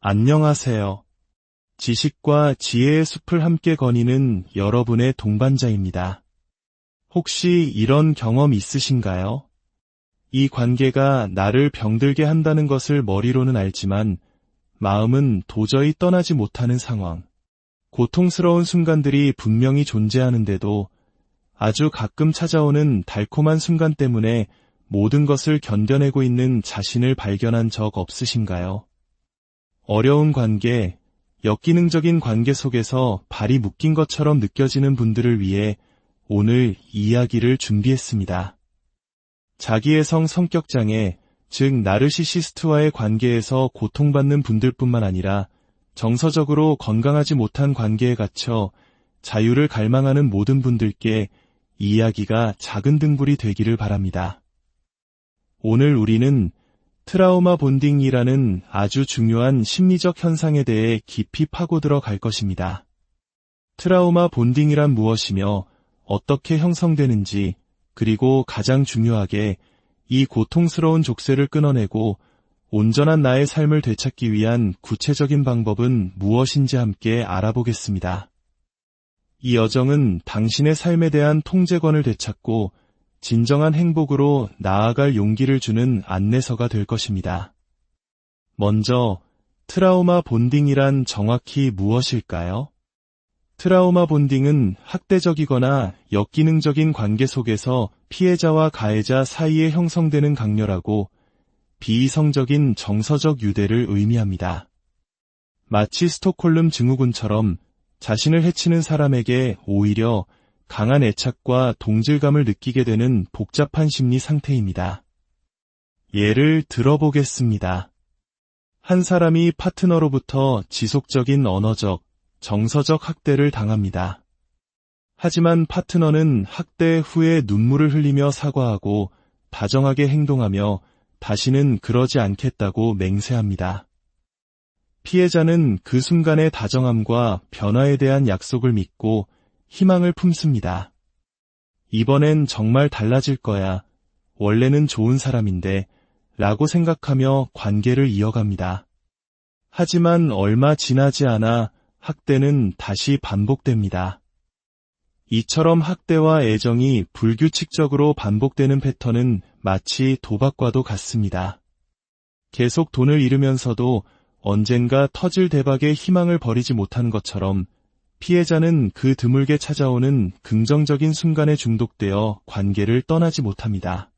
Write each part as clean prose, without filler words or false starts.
안녕하세요. 지식과 지혜의 숲을 함께 거니는 여러분의 동반자입니다. 혹시 이런 경험 있으신가요? 이 관계가 나를 병들게 한다는 것을 머리로는 알지만 마음은 도저히 떠나지 못하는 상황. 고통스러운 순간들이 분명히 존재하는데도 아주 가끔 찾아오는 달콤한 순간 때문에 모든 것을 견뎌내고 있는 자신을 발견한 적 없으신가요? 어려운 관계, 역기능적인 관계 속에서 발이 묶인 것처럼 느껴지는 분들을 위해 오늘 이야기를 준비했습니다. 자기애성 성격장애, 즉 나르시시스트와의 관계에서 고통받는 분들뿐만 아니라 정서적으로 건강하지 못한 관계에 갇혀 자유를 갈망하는 모든 분들께 이야기가 작은 등불이 되기를 바랍니다. 오늘 우리는 트라우마 본딩이라는 아주 중요한 심리적 현상에 대해 깊이 파고들어 갈 것입니다. 트라우마 본딩이란 무엇이며 어떻게 형성되는지, 그리고 가장 중요하게 이 고통스러운 족쇄를 끊어내고 온전한 나의 삶을 되찾기 위한 구체적인 방법은 무엇인지 함께 알아보겠습니다. 이 여정은 당신의 삶에 대한 통제권을 되찾고 진정한 행복으로 나아갈 용기를 주는 안내서가 될 것입니다. 먼저, 트라우마 본딩이란 정확히 무엇일까요? 트라우마 본딩은 학대적이거나 역기능적인 관계 속에서 피해자와 가해자 사이에 형성되는 강렬하고 비이성적인 정서적 유대를 의미합니다. 마치 스톡홀름 증후군처럼 자신을 해치는 사람에게 오히려 강한 애착과 동질감을 느끼게 되는 복잡한 심리 상태입니다. 예를 들어보겠습니다. 한 사람이 파트너로부터 지속적인 언어적, 정서적 학대를 당합니다. 하지만 파트너는 학대 후에 눈물을 흘리며 사과하고 다정하게 행동하며 다시는 그러지 않겠다고 맹세합니다. 피해자는 그 순간의 다정함과 변화에 대한 약속을 믿고 희망을 품습니다. 이번엔 정말 달라질 거야. 원래는 좋은 사람인데 라고 생각하며 관계를 이어갑니다. 하지만 얼마 지나지 않아 학대는 다시 반복됩니다. 이처럼 학대와 애정이 불규칙적으로 반복되는 패턴은 마치 도박과도 같습니다. 계속 돈을 잃으면서도 언젠가 터질 대박에 희망을 버리지 못하는 것처럼 피해자는 그 드물게 찾아오는 긍정적인 순간에 중독되어 관계를 떠나지 못합니다.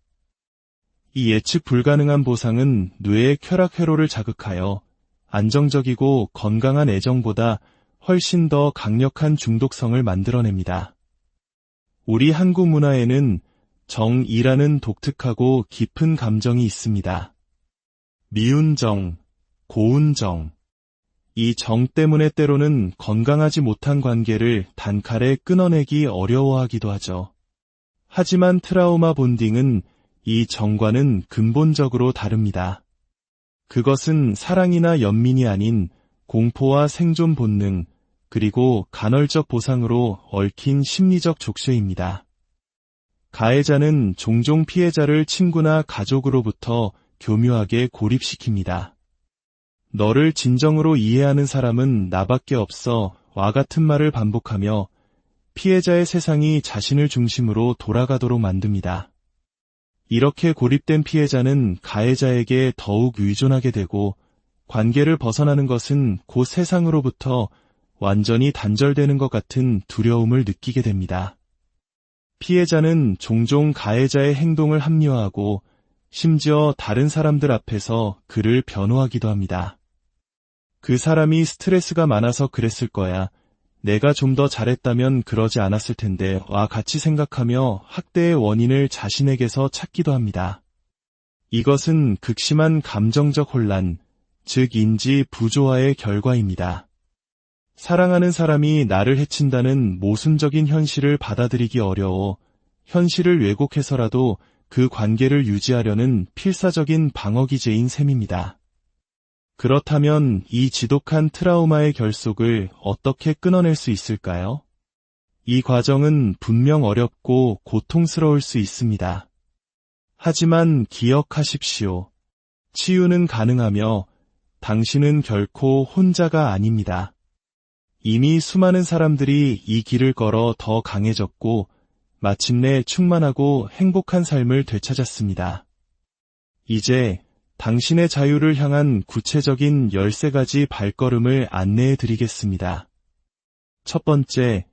이 예측 불가능한 보상은 뇌의 쾌락 회로를 자극하여 안정적이고 건강한 애정보다 훨씬 더 강력한 중독성을 만들어냅니다. 우리 한국 문화에는 정이라는 독특하고 깊은 감정이 있습니다. 미운 정, 고운 정. 이 정 때문에 때로는 건강하지 못한 관계를 단칼에 끊어내기 어려워하기도 하죠. 하지만 트라우마 본딩은 이 정과는 근본적으로 다릅니다. 그것은 사랑이나 연민이 아닌 공포와 생존 본능, 그리고 간헐적 보상으로 얽힌 심리적 족쇄입니다. 가해자는 종종 피해자를 친구나 가족으로부터 교묘하게 고립시킵니다. 너를 진정으로 이해하는 사람은 나밖에 없어 와 같은 말을 반복하며 피해자의 세상이 자신을 중심으로 돌아가도록 만듭니다. 이렇게 고립된 피해자는 가해자에게 더욱 의존하게 되고 관계를 벗어나는 것은 곧 세상으로부터 완전히 단절되는 것 같은 두려움을 느끼게 됩니다. 피해자는 종종 가해자의 행동을 합리화하고 심지어 다른 사람들 앞에서 그를 변호하기도 합니다. 그 사람이 스트레스가 많아서 그랬을 거야. 내가 좀 더 잘했다면 그러지 않았을 텐데 와 같이 생각하며 학대의 원인을 자신에게서 찾기도 합니다. 이것은 극심한 감정적 혼란, 즉 인지 부조화의 결과입니다. 사랑하는 사람이 나를 해친다는 모순적인 현실을 받아들이기 어려워 현실을 왜곡해서라도 그 관계를 유지하려는 필사적인 방어기제인 셈입니다. 그렇다면 이 지독한 트라우마의 결속을 어떻게 끊어낼 수 있을까요? 이 과정은 분명 어렵고 고통스러울 수 있습니다. 하지만 기억하십시오. 치유는 가능하며 당신은 결코 혼자가 아닙니다. 이미 수많은 사람들이 이 길을 걸어 더 강해졌고 마침내 충만하고 행복한 삶을 되찾았습니다. 이제 당신의 자유를 향한 구체적인 13가지 발걸음을 안내해 드리겠습니다. 첫 번째,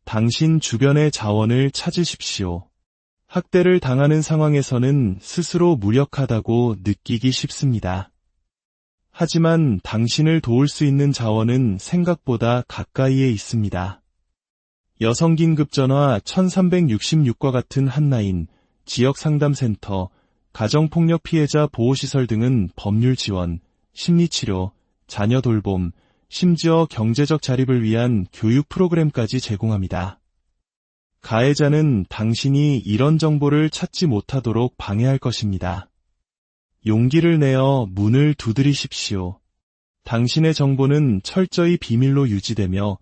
당신 주변의 자원을 찾으십시오. 학대를 당하는 상황에서는 스스로 무력하다고 느끼기 쉽습니다. 하지만 당신을 도울 수 있는 자원은 생각보다 가까이에 있습니다. 여성긴급전화 1366과 같은 핫라인, 지역상담센터, 가정폭력 피해자 보호시설 등은 법률 지원, 심리치료, 자녀 돌봄, 심지어 경제적 자립을 위한 교육 프로그램까지 제공합니다. 가해자는 당신이 이런 정보를 찾지 못하도록 방해할 것입니다. 용기를 내어 문을 두드리십시오. 당신의 정보는 철저히 비밀로 유지되며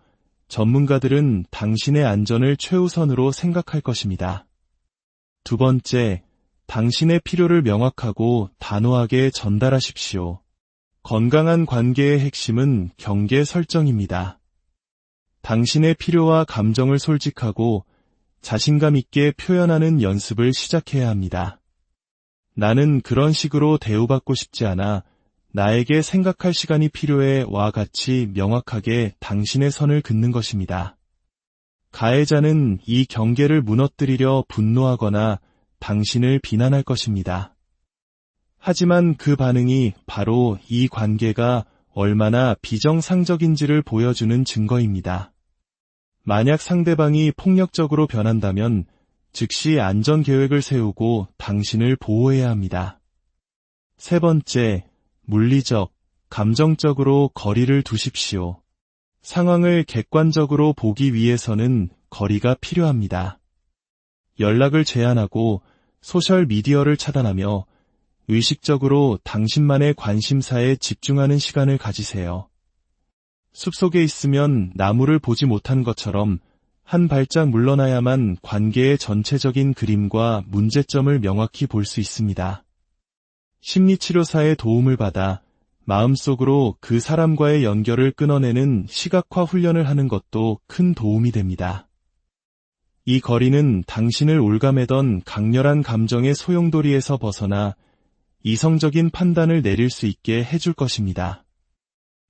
전문가들은 당신의 안전을 최우선으로 생각할 것입니다. 두 번째, 당신의 필요를 명확하고 단호하게 전달하십시오. 건강한 관계의 핵심은 경계 설정입니다. 당신의 필요와 감정을 솔직하고 자신감 있게 표현하는 연습을 시작해야 합니다. 나는 그런 식으로 대우받고 싶지 않아. 나에게 생각할 시간이 필요해.와 같이 명확하게 당신의 선을 긋는 것입니다. 가해자는 이 경계를 무너뜨리려 분노하거나 당신을 비난할 것입니다. 하지만 그 반응이 바로 이 관계가 얼마나 비정상적인지를 보여주는 증거입니다. 만약 상대방이 폭력적으로 변한다면 즉시 안전계획을 세우고 당신을 보호해야 합니다. 세 번째, 물리적, 감정적으로 거리를 두십시오. 상황을 객관적으로 보기 위해서는 거리가 필요합니다. 연락을 제한하고 소셜미디어를 차단하며 의식적으로 당신만의 관심사에 집중하는 시간을 가지세요. 숲속에 있으면 나무를 보지 못한 것처럼 한 발짝 물러나야만 관계의 전체적인 그림과 문제점을 명확히 볼 수 있습니다. 심리치료사의 도움을 받아 마음속으로 그 사람과의 연결을 끊어내는 시각화 훈련을 하는 것도 큰 도움이 됩니다. 이 거리는 당신을 올가매던 강렬한 감정의 소용돌이에서 벗어나 이성적인 판단을 내릴 수 있게 해줄 것입니다.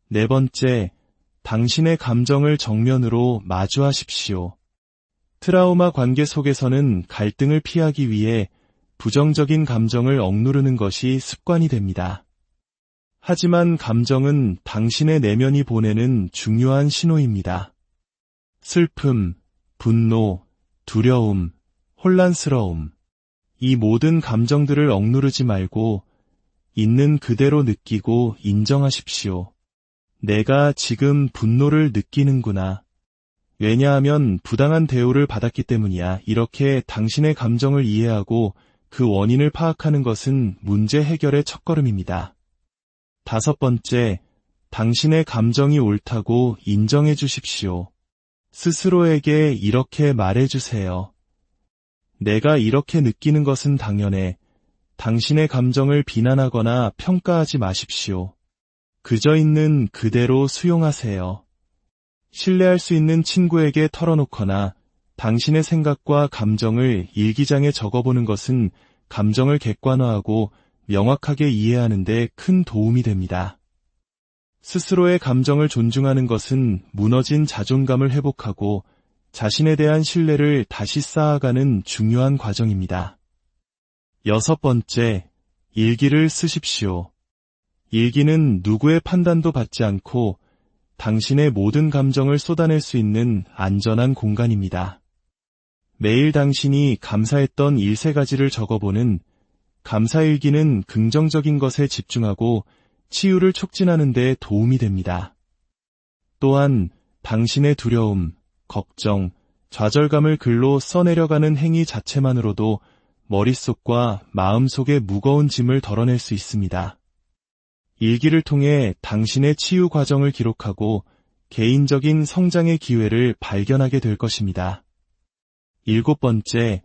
네 번째, 당신의 감정을 정면으로 마주하십시오. 트라우마 관계 속에서는 갈등을 피하기 위해 부정적인 감정을 억누르는 것이 습관이 됩니다. 하지만 감정은 당신의 내면이 보내는 중요한 신호입니다. 슬픔, 분노, 두려움, 혼란스러움. 이 모든 감정들을 억누르지 말고 있는 그대로 느끼고 인정하십시오. 내가 지금 분노를 느끼는구나. 왜냐하면 부당한 대우를 받았기 때문이야. 이렇게 당신의 감정을 이해하고 그 원인을 파악하는 것은 문제 해결의 첫걸음입니다. 다섯 번째, 당신의 감정이 옳다고 인정해 주십시오. 스스로에게 이렇게 말해 주세요. 내가 이렇게 느끼는 것은 당연해. 당신의 감정을 비난하거나 평가하지 마십시오. 그저 있는 그대로 수용하세요. 신뢰할 수 있는 친구에게 털어놓거나 당신의 생각과 감정을 일기장에 적어보는 것은 감정을 객관화하고 명확하게 이해하는 데 큰 도움이 됩니다. 스스로의 감정을 존중하는 것은 무너진 자존감을 회복하고 자신에 대한 신뢰를 다시 쌓아가는 중요한 과정입니다. 여섯 번째, 일기를 쓰십시오. 일기는 누구의 판단도 받지 않고 당신의 모든 감정을 쏟아낼 수 있는 안전한 공간입니다. 매일 당신이 감사했던 13가지를 적어보는 감사일기는 긍정적인 것에 집중하고 치유를 촉진하는 데 도움이 됩니다. 또한 당신의 두려움, 걱정, 좌절감을 글로 써내려가는 행위 자체만으로도 머릿속과 마음속의 무거운 짐을 덜어낼 수 있습니다. 일기를 통해 당신의 치유 과정을 기록하고 개인적인 성장의 기회를 발견하게 될 것입니다. 일곱 번째,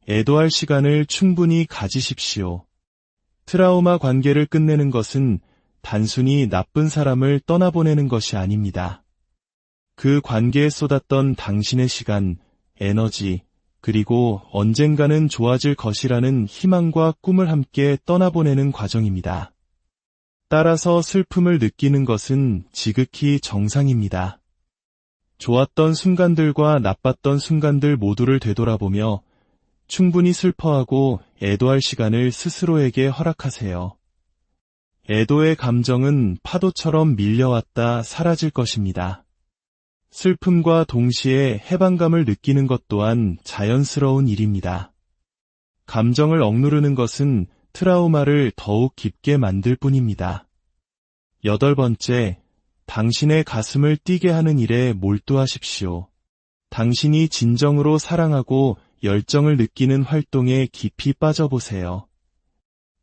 애도할 시간을 충분히 가지십시오. 트라우마 관계를 끝내는 것은 단순히 나쁜 사람을 떠나보내는 것이 아닙니다. 그 관계에 쏟았던 당신의 시간, 에너지, 그리고 언젠가는 좋아질 것이라는 희망과 꿈을 함께 떠나보내는 과정입니다. 따라서 슬픔을 느끼는 것은 지극히 정상입니다. 좋았던 순간들과 나빴던 순간들 모두를 되돌아보며 충분히 슬퍼하고 애도할 시간을 스스로에게 허락하세요. 애도의 감정은 파도처럼 밀려왔다 사라질 것입니다. 슬픔과 동시에 해방감을 느끼는 것 또한 자연스러운 일입니다. 감정을 억누르는 것은 트라우마를 더욱 깊게 만들 뿐입니다. 8번째, 당신의 가슴을 뛰게 하는 일에 몰두하십시오. 당신이 진정으로 사랑하고 열정을 느끼는 활동에 깊이 빠져보세요.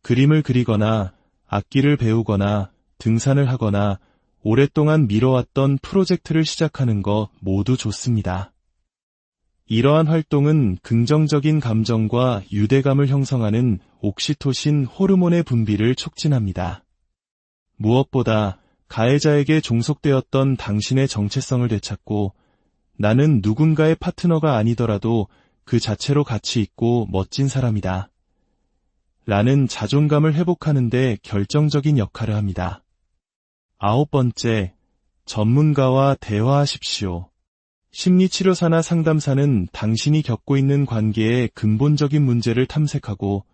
그림을 그리거나, 악기를 배우거나, 등산을 하거나, 오랫동안 미뤄왔던 프로젝트를 시작하는 것 모두 좋습니다. 이러한 활동은 긍정적인 감정과 유대감을 형성하는 옥시토신 호르몬의 분비를 촉진합니다. 무엇보다 가해자에게 종속되었던 당신의 정체성을 되찾고 나는 누군가의 파트너가 아니더라도 그 자체로 가치 있고 멋진 사람이다. 라는 자존감을 회복하는 데 결정적인 역할을 합니다. 9번째, 전문가와 대화하십시오. 심리치료사나 상담사는 당신이 겪고 있는 관계의 근본적인 문제를 탐색하고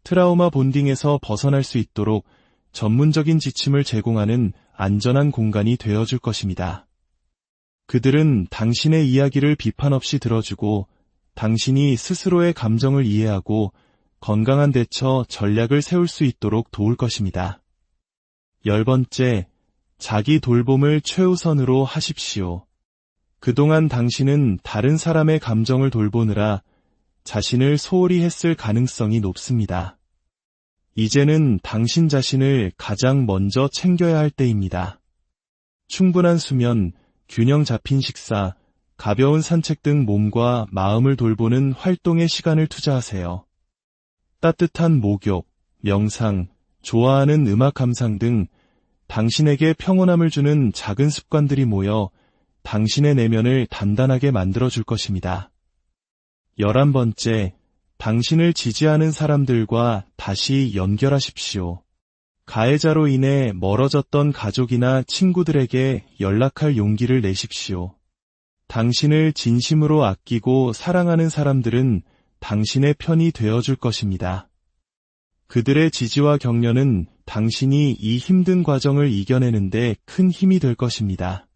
트라우마 본딩에서 벗어날 수 있도록 전문적인 지침을 제공하는 안전한 공간이 되어줄 것입니다. 그들은 당신의 이야기를 비판 없이 들어주고 당신이 스스로의 감정을 이해하고 건강한 대처 전략을 세울 수 있도록 도울 것입니다. 10번째, 자기 돌봄을 최우선으로 하십시오. 그동안 당신은 다른 사람의 감정을 돌보느라 자신을 소홀히 했을 가능성이 높습니다. 이제는 당신 자신을 가장 먼저 챙겨야 할 때입니다. 충분한 수면, 균형 잡힌 식사, 가벼운 산책 등 몸과 마음을 돌보는 활동에 시간을 투자하세요. 따뜻한 목욕, 명상, 좋아하는 음악 감상 등 당신에게 평온함을 주는 작은 습관들이 모여 당신의 내면을 단단하게 만들어줄 것입니다. 11번째, 당신을 지지하는 사람들과 다시 연결하십시오. 가해자로 인해 멀어졌던 가족이나 친구들에게 연락할 용기를 내십시오. 당신을 진심으로 아끼고 사랑하는 사람들은 당신의 편이 되어줄 것입니다. 그들의 지지와 격려는 당신이 이 힘든 과정을 이겨내는데 큰 힘이 될 것입니다.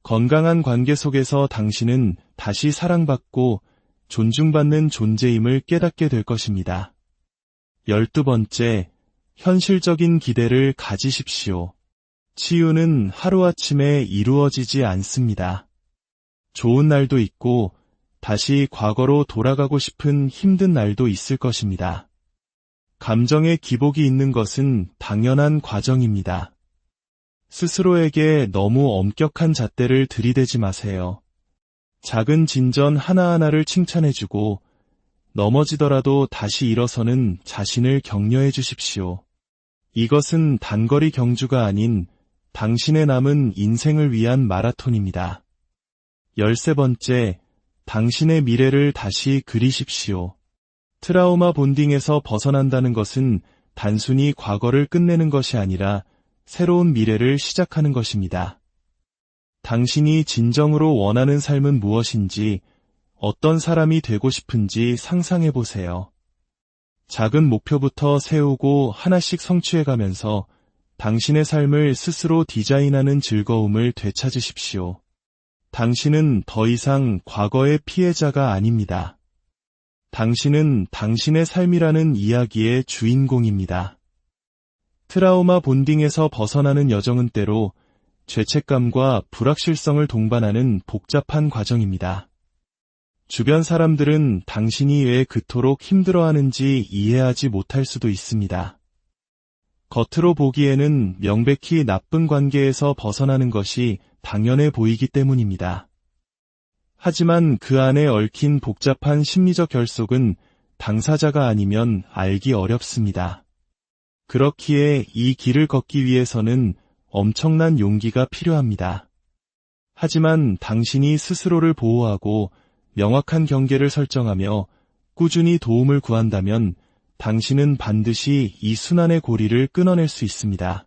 건강한 관계 속에서 당신은 다시 사랑받고 존중받는 존재임을 깨닫게 될 것입니다. 12번째, 현실적인 기대를 가지십시오. 치유는 하루아침에 이루어지지 않습니다. 좋은 날도 있고 다시 과거로 돌아가고 싶은 힘든 날도 있을 것입니다. 감정의 기복이 있는 것은 당연한 과정입니다. 스스로에게 너무 엄격한 잣대를 들이대지 마세요. 작은 진전 하나하나를 칭찬해주고 넘어지더라도 다시 일어서는 자신을 격려해 주십시오. 이것은 단거리 경주가 아닌 당신의 남은 인생을 위한 마라톤입니다. 13번째, 당신의 미래를 다시 그리십시오. 트라우마 본딩에서 벗어난다는 것은 단순히 과거를 끝내는 것이 아니라 새로운 미래를 시작하는 것입니다. 당신이 진정으로 원하는 삶은 무엇인지, 어떤 사람이 되고 싶은지 상상해 보세요. 작은 목표부터 세우고 하나씩 성취해가면서 당신의 삶을 스스로 디자인하는 즐거움을 되찾으십시오. 당신은 더 이상 과거의 피해자가 아닙니다. 당신은 당신의 삶이라는 이야기의 주인공입니다. 트라우마 본딩에서 벗어나는 여정은 때로 죄책감과 불확실성을 동반하는 복잡한 과정입니다. 주변 사람들은 당신이 왜 그토록 힘들어하는지 이해하지 못할 수도 있습니다. 겉으로 보기에는 명백히 나쁜 관계에서 벗어나는 것이 당연해 보이기 때문입니다. 하지만 그 안에 얽힌 복잡한 심리적 결속은 당사자가 아니면 알기 어렵습니다. 그렇기에 이 길을 걷기 위해서는 엄청난 용기가 필요합니다. 하지만 당신이 스스로를 보호하고 명확한 경계를 설정하며 꾸준히 도움을 구한다면 당신은 반드시 이 순환의 고리를 끊어낼 수 있습니다.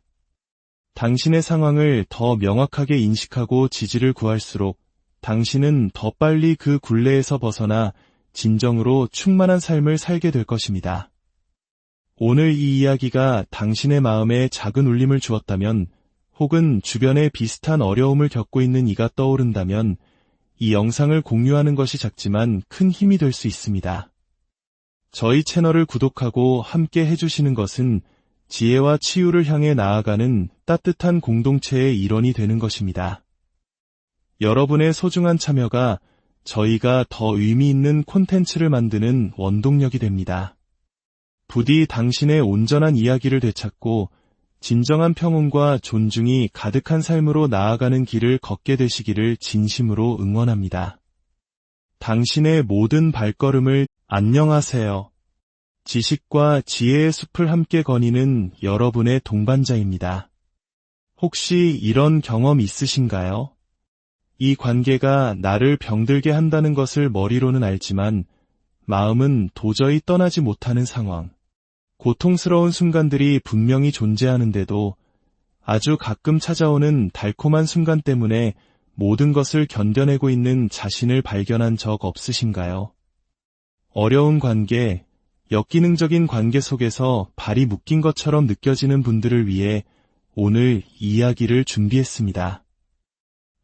당신의 상황을 더 명확하게 인식하고 지지를 구할수록 당신은 더 빨리 그 굴레에서 벗어나 진정으로 충만한 삶을 살게 될 것입니다. 오늘 이 이야기가 당신의 마음에 작은 울림을 주었다면, 혹은 주변에 비슷한 어려움을 겪고 있는 이가 떠오른다면 이 영상을 공유하는 것이 작지만 큰 힘이 될 수 있습니다. 저희 채널을 구독하고 함께 해주시는 것은 지혜와 치유를 향해 나아가는 따뜻한 공동체의 일원이 되는 것입니다. 여러분의 소중한 참여가 저희가 더 의미 있는 콘텐츠를 만드는 원동력이 됩니다. 부디 당신의 온전한 이야기를 되찾고 진정한 평온과 존중이 가득한 삶으로 나아가는 길을 걷게 되시기를 진심으로 응원합니다. 당신의 모든 발걸음을 안녕하세요. 지식과 지혜의 숲을 함께 거니는 여러분의 동반자입니다. 혹시 이런 경험 있으신가요? 이 관계가 나를 병들게 한다는 것을 머리로는 알지만 마음은 도저히 떠나지 못하는 상황. 고통스러운 순간들이 분명히 존재하는데도 아주 가끔 찾아오는 달콤한 순간 때문에 모든 것을 견뎌내고 있는 자신을 발견한 적 없으신가요? 어려운 관계, 역기능적인 관계 속에서 발이 묶인 것처럼 느껴지는 분들을 위해 오늘 이야기를 준비했습니다.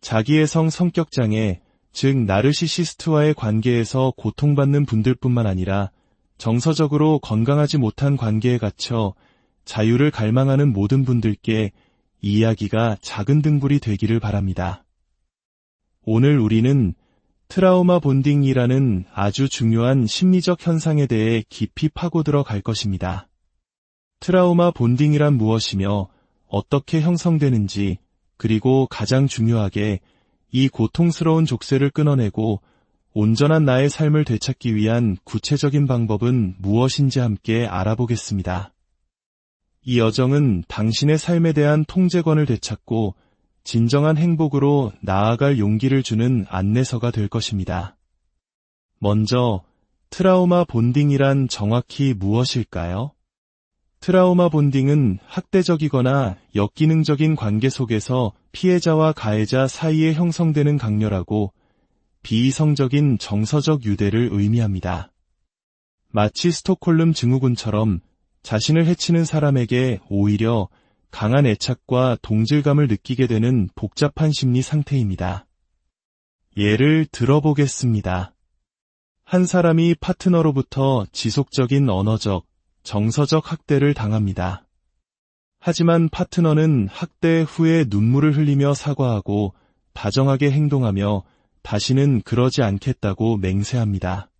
자기애성 성격장애, 즉 나르시시스트와의 관계에서 고통받는 분들뿐만 아니라 정서적으로 건강하지 못한 관계에 갇혀 자유를 갈망하는 모든 분들께 이 이야기가 작은 등불이 되기를 바랍니다. 오늘 우리는 트라우마 본딩이라는 아주 중요한 심리적 현상에 대해 깊이 파고들어 갈 것입니다. 트라우마 본딩이란 무엇이며 어떻게 형성되는지, 그리고 가장 중요하게 이 고통스러운 족쇄를 끊어내고 온전한 나의 삶을 되찾기 위한 구체적인 방법은 무엇인지 함께 알아보겠습니다. 이 여정은 당신의 삶에 대한 통제권을 되찾고 진정한 행복으로 나아갈 용기를 주는 안내서가 될 것입니다. 먼저, 트라우마 본딩이란 정확히 무엇일까요? 트라우마 본딩은 학대적이거나 역기능적인 관계 속에서 피해자와 가해자 사이에 형성되는 강렬하고 비이성적인 정서적 유대를 의미합니다. 마치 스톡홀름 증후군처럼 자신을 해치는 사람에게 오히려 강한 애착과 동질감을 느끼게 되는 복잡한 심리 상태입니다. 예를 들어보겠습니다. 한 사람이 파트너로부터 지속적인 언어적, 정서적 학대를 당합니다. 하지만 파트너는 학대 후에 눈물을 흘리며 사과하고 다정하게 행동하며 다시는 그러지 않겠다고 맹세합니다.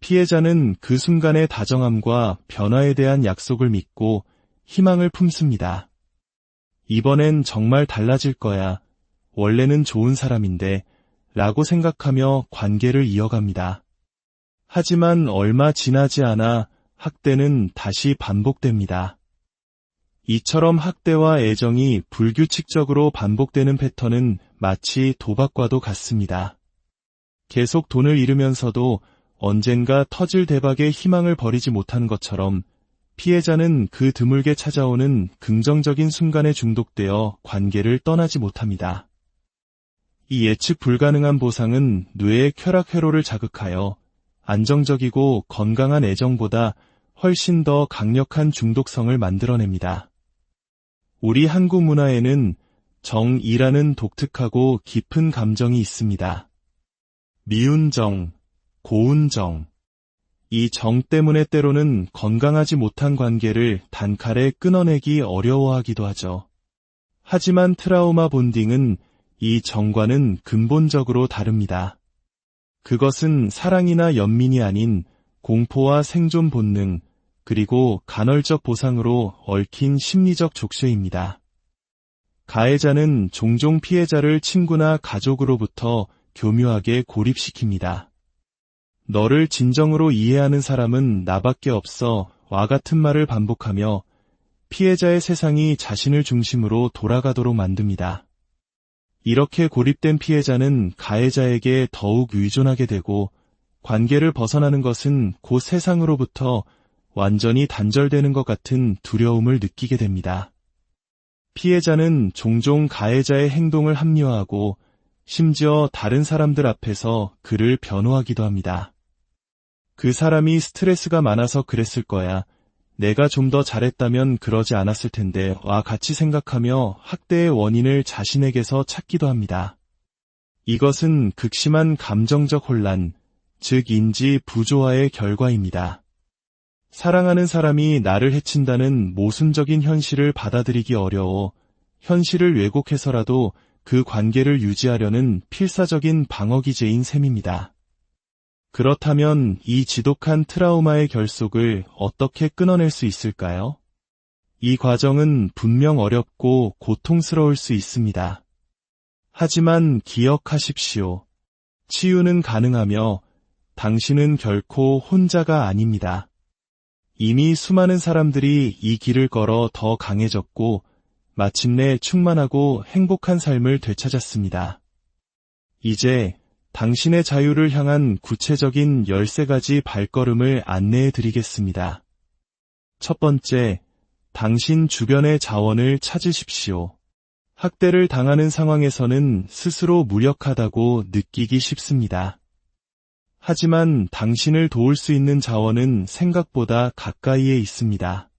피해자는 그 순간의 다정함과 변화에 대한 약속을 믿고 희망을 품습니다. 이번엔 정말 달라질 거야. 원래는 좋은 사람인데 라고 생각하며 관계를 이어갑니다. 하지만 얼마 지나지 않아 학대는 다시 반복됩니다. 이처럼 학대와 애정이 불규칙적으로 반복되는 패턴은 마치 도박과도 같습니다. 계속 돈을 잃으면서도 언젠가 터질 대박에 희망을 버리지 못하는 것처럼 피해자는 그 드물게 찾아오는 긍정적인 순간에 중독되어 관계를 떠나지 못합니다. 이 예측 불가능한 보상은 뇌의 쾌락 회로를 자극하여 안정적이고 건강한 애정보다 훨씬 더 강력한 중독성을 만들어냅니다. 우리 한국 문화에는 정이라는 독특하고 깊은 감정이 있습니다. 미운 정, 고운 정. 이 정 때문에 때로는 건강하지 못한 관계를 단칼에 끊어내기 어려워하기도 하죠. 하지만 트라우마 본딩은 이 정과는 근본적으로 다릅니다. 그것은 사랑이나 연민이 아닌 공포와 생존 본능, 그리고 간헐적 보상으로 얽힌 심리적 족쇄입니다. 가해자는 종종 피해자를 친구나 가족으로부터 교묘하게 고립시킵니다. 너를 진정으로 이해하는 사람은 나밖에 없어 와 같은 말을 반복하며 피해자의 세상이 자신을 중심으로 돌아가도록 만듭니다. 이렇게 고립된 피해자는 가해자에게 더욱 의존하게 되고 관계를 벗어나는 것은 곧 세상으로부터 완전히 단절되는 것 같은 두려움을 느끼게 됩니다. 피해자는 종종 가해자의 행동을 합리화하고 심지어 다른 사람들 앞에서 그를 변호하기도 합니다. 그 사람이 스트레스가 많아서 그랬을 거야. 내가 좀 더 잘했다면 그러지 않았을 텐데 와 같이 생각하며 학대의 원인을 자신에게서 찾기도 합니다. 이것은 극심한 감정적 혼란, 즉 인지 부조화의 결과입니다. 사랑하는 사람이 나를 해친다는 모순적인 현실을 받아들이기 어려워 현실을 왜곡해서라도 그 관계를 유지하려는 필사적인 방어기제인 셈입니다. 그렇다면 이 지독한 트라우마의 결속을 어떻게 끊어낼 수 있을까요? 이 과정은 분명 어렵고 고통스러울 수 있습니다. 하지만 기억하십시오. 치유는 가능하며 당신은 결코 혼자가 아닙니다. 이미 수많은 사람들이 이 길을 걸어 더 강해졌고 마침내 충만하고 행복한 삶을 되찾았습니다. 이제 당신의 자유를 향한 구체적인 13가지 발걸음을 안내해 드리겠습니다. 첫 번째, 당신 주변의 자원을 찾으십시오. 학대를 당하는 상황에서는 스스로 무력하다고 느끼기 쉽습니다. 하지만 당신을 도울 수 있는 자원은 생각보다 가까이에 있습니다.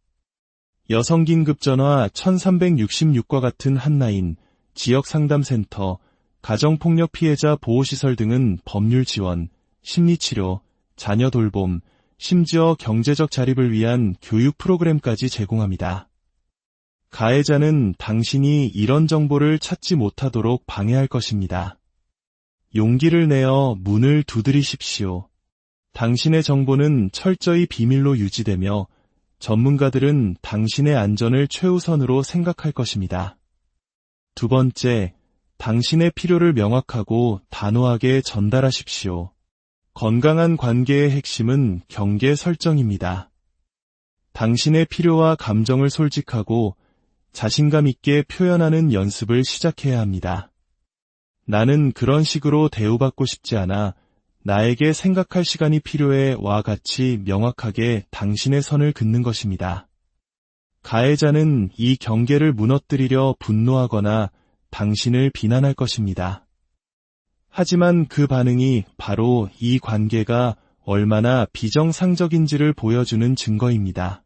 여성긴급전화 1366과 같은 핫라인, 지역상담센터, 가정폭력 피해자 보호시설 등은 법률 지원, 심리치료, 자녀 돌봄, 심지어 경제적 자립을 위한 교육 프로그램까지 제공합니다. 가해자는 당신이 이런 정보를 찾지 못하도록 방해할 것입니다. 용기를 내어 문을 두드리십시오. 당신의 정보는 철저히 비밀로 유지되며 전문가들은 당신의 안전을 최우선으로 생각할 것입니다. 두 번째, 당신의 필요를 명확하고 단호하게 전달하십시오. 건강한 관계의 핵심은 경계 설정입니다. 당신의 필요와 감정을 솔직하고 자신감 있게 표현하는 연습을 시작해야 합니다. 나는 그런 식으로 대우받고 싶지 않아. 나에게 생각할 시간이 필요해 와 같이 명확하게 당신의 선을 긋는 것입니다. 가해자는 이 경계를 무너뜨리려 분노하거나 당신을 비난할 것입니다. 하지만 그 반응이 바로 이 관계가 얼마나 비정상적인지를 보여주는 증거입니다.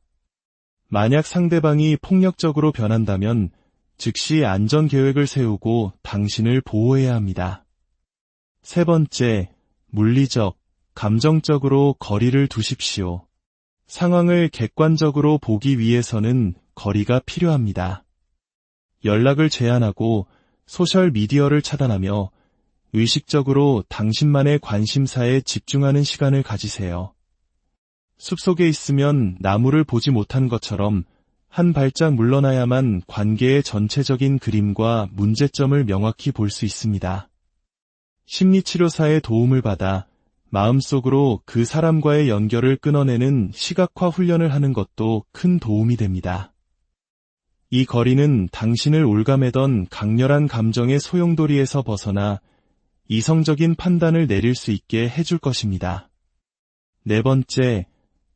만약 상대방이 폭력적으로 변한다면 즉시 안전계획을 세우고 당신을 보호해야 합니다. 세 번째, 물리적, 감정적으로 거리를 두십시오. 상황을 객관적으로 보기 위해서는 거리가 필요합니다. 연락을 제한하고 소셜미디어를 차단하며 의식적으로 당신만의 관심사에 집중하는 시간을 가지세요. 숲속에 있으면 나무를 보지 못한 것처럼 한 발짝 물러나야만 관계의 전체적인 그림과 문제점을 명확히 볼 수 있습니다. 심리치료사의 도움을 받아 마음속으로 그 사람과의 연결을 끊어내는 시각화 훈련을 하는 것도 큰 도움이 됩니다. 이 거리는 당신을 올가매던 강렬한 감정의 소용돌이에서 벗어나 이성적인 판단을 내릴 수 있게 해줄 것입니다. 네 번째,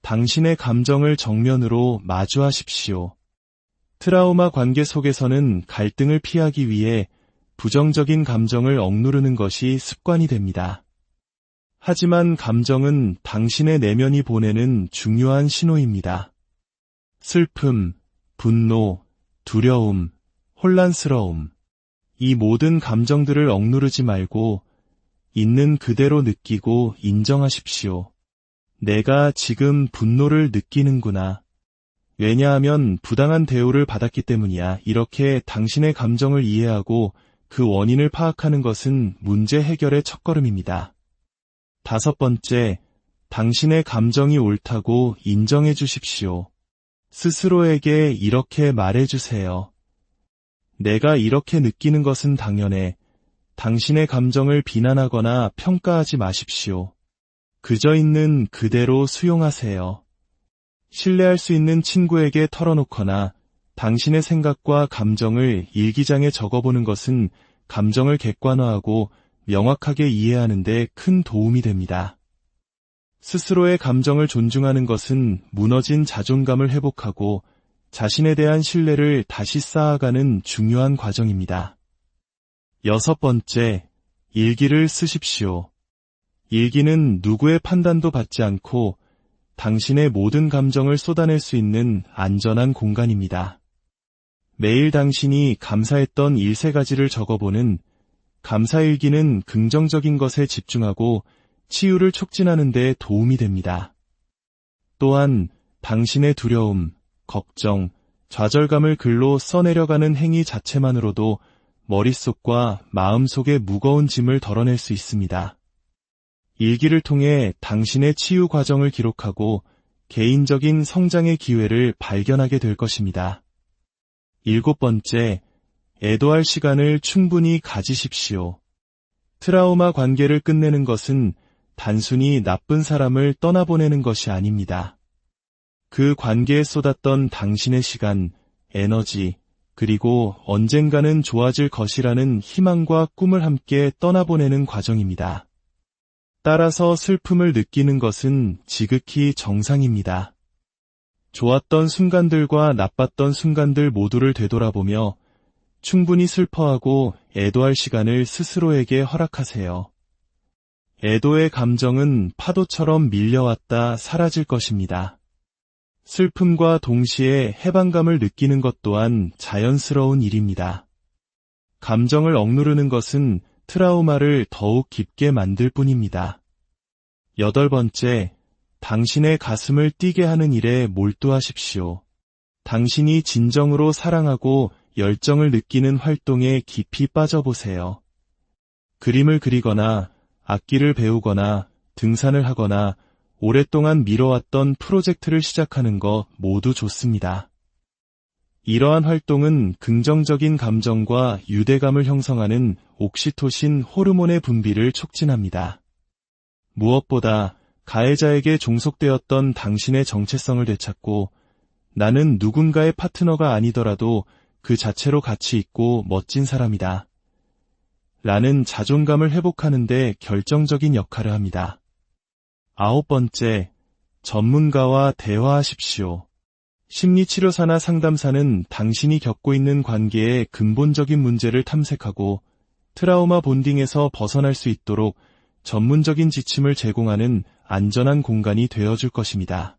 당신의 감정을 정면으로 마주하십시오. 트라우마 관계 속에서는 갈등을 피하기 위해 부정적인 감정을 억누르는 것이 습관이 됩니다. 하지만 감정은 당신의 내면이 보내는 중요한 신호입니다. 슬픔, 분노, 두려움, 혼란스러움. 이 모든 감정들을 억누르지 말고 있는 그대로 느끼고 인정하십시오. 내가 지금 분노를 느끼는구나. 왜냐하면 부당한 대우를 받았기 때문이야. 이렇게 당신의 감정을 이해하고 그 원인을 파악하는 것은 문제 해결의 첫걸음입니다. 다섯 번째, 당신의 감정이 옳다고 인정해 주십시오. 스스로에게 이렇게 말해주세요. 내가 이렇게 느끼는 것은 당연해. 당신의 감정을 비난하거나 평가하지 마십시오. 그저 있는 그대로 수용하세요. 신뢰할 수 있는 친구에게 털어놓거나 당신의 생각과 감정을 일기장에 적어보는 것은 감정을 객관화하고 명확하게 이해하는 데 큰 도움이 됩니다. 스스로의 감정을 존중하는 것은 무너진 자존감을 회복하고 자신에 대한 신뢰를 다시 쌓아가는 중요한 과정입니다. 6번째, 일기를 쓰십시오. 일기는 누구의 판단도 받지 않고 당신의 모든 감정을 쏟아낼 수 있는 안전한 공간입니다. 매일 당신이 감사했던 1-3가지를 적어보는 감사일기는 긍정적인 것에 집중하고 치유를 촉진하는 데 도움이 됩니다. 또한 당신의 두려움, 걱정, 좌절감을 글로 써내려가는 행위 자체만으로도 머릿속과 마음속의 무거운 짐을 덜어낼 수 있습니다. 일기를 통해 당신의 치유 과정을 기록하고 개인적인 성장의 기회를 발견하게 될 것입니다. 7번째, 애도할 시간을 충분히 가지십시오. 트라우마 관계를 끝내는 것은 단순히 나쁜 사람을 떠나보내는 것이 아닙니다. 그 관계에 쏟았던 당신의 시간, 에너지, 그리고 언젠가는 좋아질 것이라는 희망과 꿈을 함께 떠나보내는 과정입니다. 따라서 슬픔을 느끼는 것은 지극히 정상입니다. 좋았던 순간들과 나빴던 순간들 모두를 되돌아보며 충분히 슬퍼하고 애도할 시간을 스스로에게 허락하세요. 애도의 감정은 파도처럼 밀려왔다 사라질 것입니다. 슬픔과 동시에 해방감을 느끼는 것 또한 자연스러운 일입니다. 감정을 억누르는 것은 트라우마를 더욱 깊게 만들 뿐입니다. 8번째, 당신의 가슴을 뛰게 하는 일에 몰두하십시오. 당신이 진정으로 사랑하고 열정을 느끼는 활동에 깊이 빠져보세요. 그림을 그리거나 악기를 배우거나 등산을 하거나 오랫동안 미뤄왔던 프로젝트를 시작하는 것 모두 좋습니다. 이러한 활동은 긍정적인 감정과 유대감을 형성하는 옥시토신 호르몬의 분비를 촉진합니다. 무엇보다 가해자에게 종속되었던 당신의 정체성을 되찾고 나는 누군가의 파트너가 아니더라도 그 자체로 가치 있고 멋진 사람이다. 라는 자존감을 회복하는 데 결정적인 역할을 합니다. 9번째, 전문가와 대화하십시오. 심리치료사나 상담사는 당신이 겪고 있는 관계의 근본적인 문제를 탐색하고 트라우마 본딩에서 벗어날 수 있도록 전문적인 지침을 제공하는 안전한 공간이 되어줄 것입니다.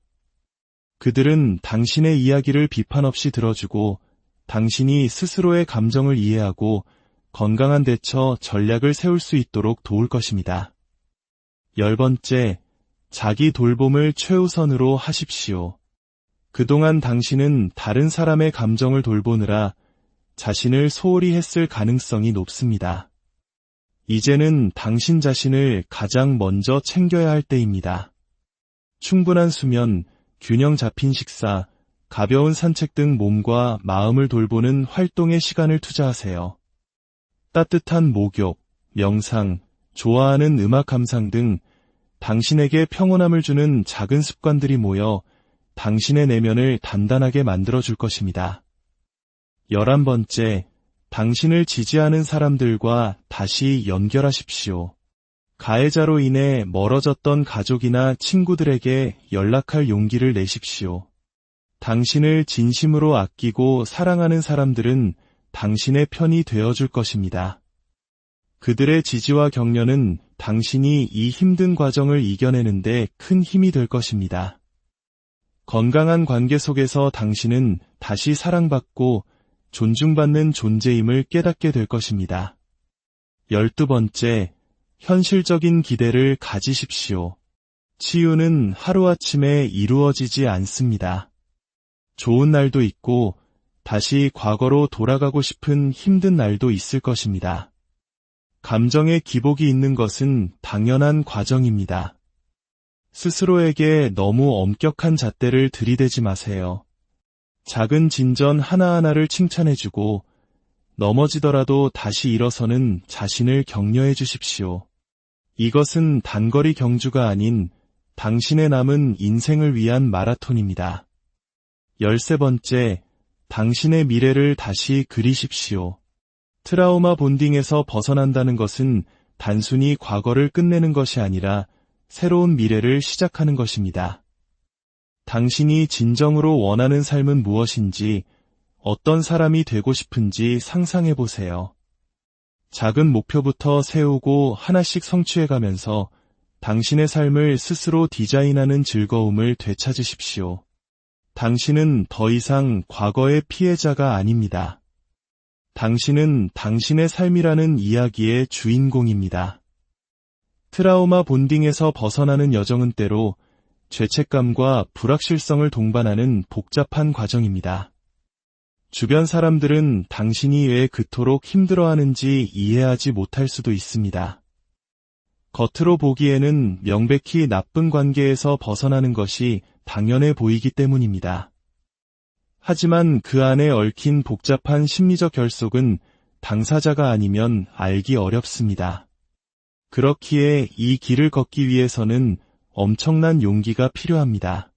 그들은 당신의 이야기를 비판 없이 들어주고 당신이 스스로의 감정을 이해하고 건강한 대처 전략을 세울 수 있도록 도울 것입니다. 10번째, 자기 돌봄을 최우선으로 하십시오. 그동안 당신은 다른 사람의 감정을 돌보느라 자신을 소홀히 했을 가능성이 높습니다. 이제는 당신 자신을 가장 먼저 챙겨야 할 때입니다. 충분한 수면, 균형 잡힌 식사, 가벼운 산책 등 몸과 마음을 돌보는 활동에 시간을 투자하세요. 따뜻한 목욕, 명상, 좋아하는 음악 감상 등 당신에게 평온함을 주는 작은 습관들이 모여 당신의 내면을 단단하게 만들어줄 것입니다. 11번째, 당신을 지지하는 사람들과 다시 연결하십시오. 가해자로 인해 멀어졌던 가족이나 친구들에게 연락할 용기를 내십시오. 당신을 진심으로 아끼고 사랑하는 사람들은 당신의 편이 되어줄 것입니다. 그들의 지지와 격려는 당신이 이 힘든 과정을 이겨내는데 큰 힘이 될 것입니다. 건강한 관계 속에서 당신은 다시 사랑받고 존중받는 존재임을 깨닫게 될 것입니다. 12번째, 현실적인 기대를 가지십시오. 치유는 하루아침에 이루어지지 않습니다. 좋은 날도 있고 다시 과거로 돌아가고 싶은 힘든 날도 있을 것입니다. 감정의 기복이 있는 것은 당연한 과정입니다. 스스로에게 너무 엄격한 잣대를 들이대지 마세요. 작은 진전 하나하나를 칭찬해주고 넘어지더라도 다시 일어서는 자신을 격려해 주십시오. 이것은 단거리 경주가 아닌 당신의 남은 인생을 위한 마라톤입니다. 13번째, 당신의 미래를 다시 그리십시오. 트라우마 본딩에서 벗어난다는 것은 단순히 과거를 끝내는 것이 아니라 새로운 미래를 시작하는 것입니다. 당신이 진정으로 원하는 삶은 무엇인지, 어떤 사람이 되고 싶은지 상상해 보세요. 작은 목표부터 세우고 하나씩 성취해가면서 당신의 삶을 스스로 디자인하는 즐거움을 되찾으십시오. 당신은 더 이상 과거의 피해자가 아닙니다. 당신은 당신의 삶이라는 이야기의 주인공입니다. 트라우마 본딩에서 벗어나는 여정은 때로 죄책감과 불확실성을 동반하는 복잡한 과정입니다. 주변 사람들은 당신이 왜 그토록 힘들어하는지 이해하지 못할 수도 있습니다. 겉으로 보기에는 명백히 나쁜 관계에서 벗어나는 것이 당연해 보이기 때문입니다. 하지만 그 안에 얽힌 복잡한 심리적 결속은 당사자가 아니면 알기 어렵습니다. 그렇기에 이 길을 걷기 위해서는 엄청난 용기가 필요합니다.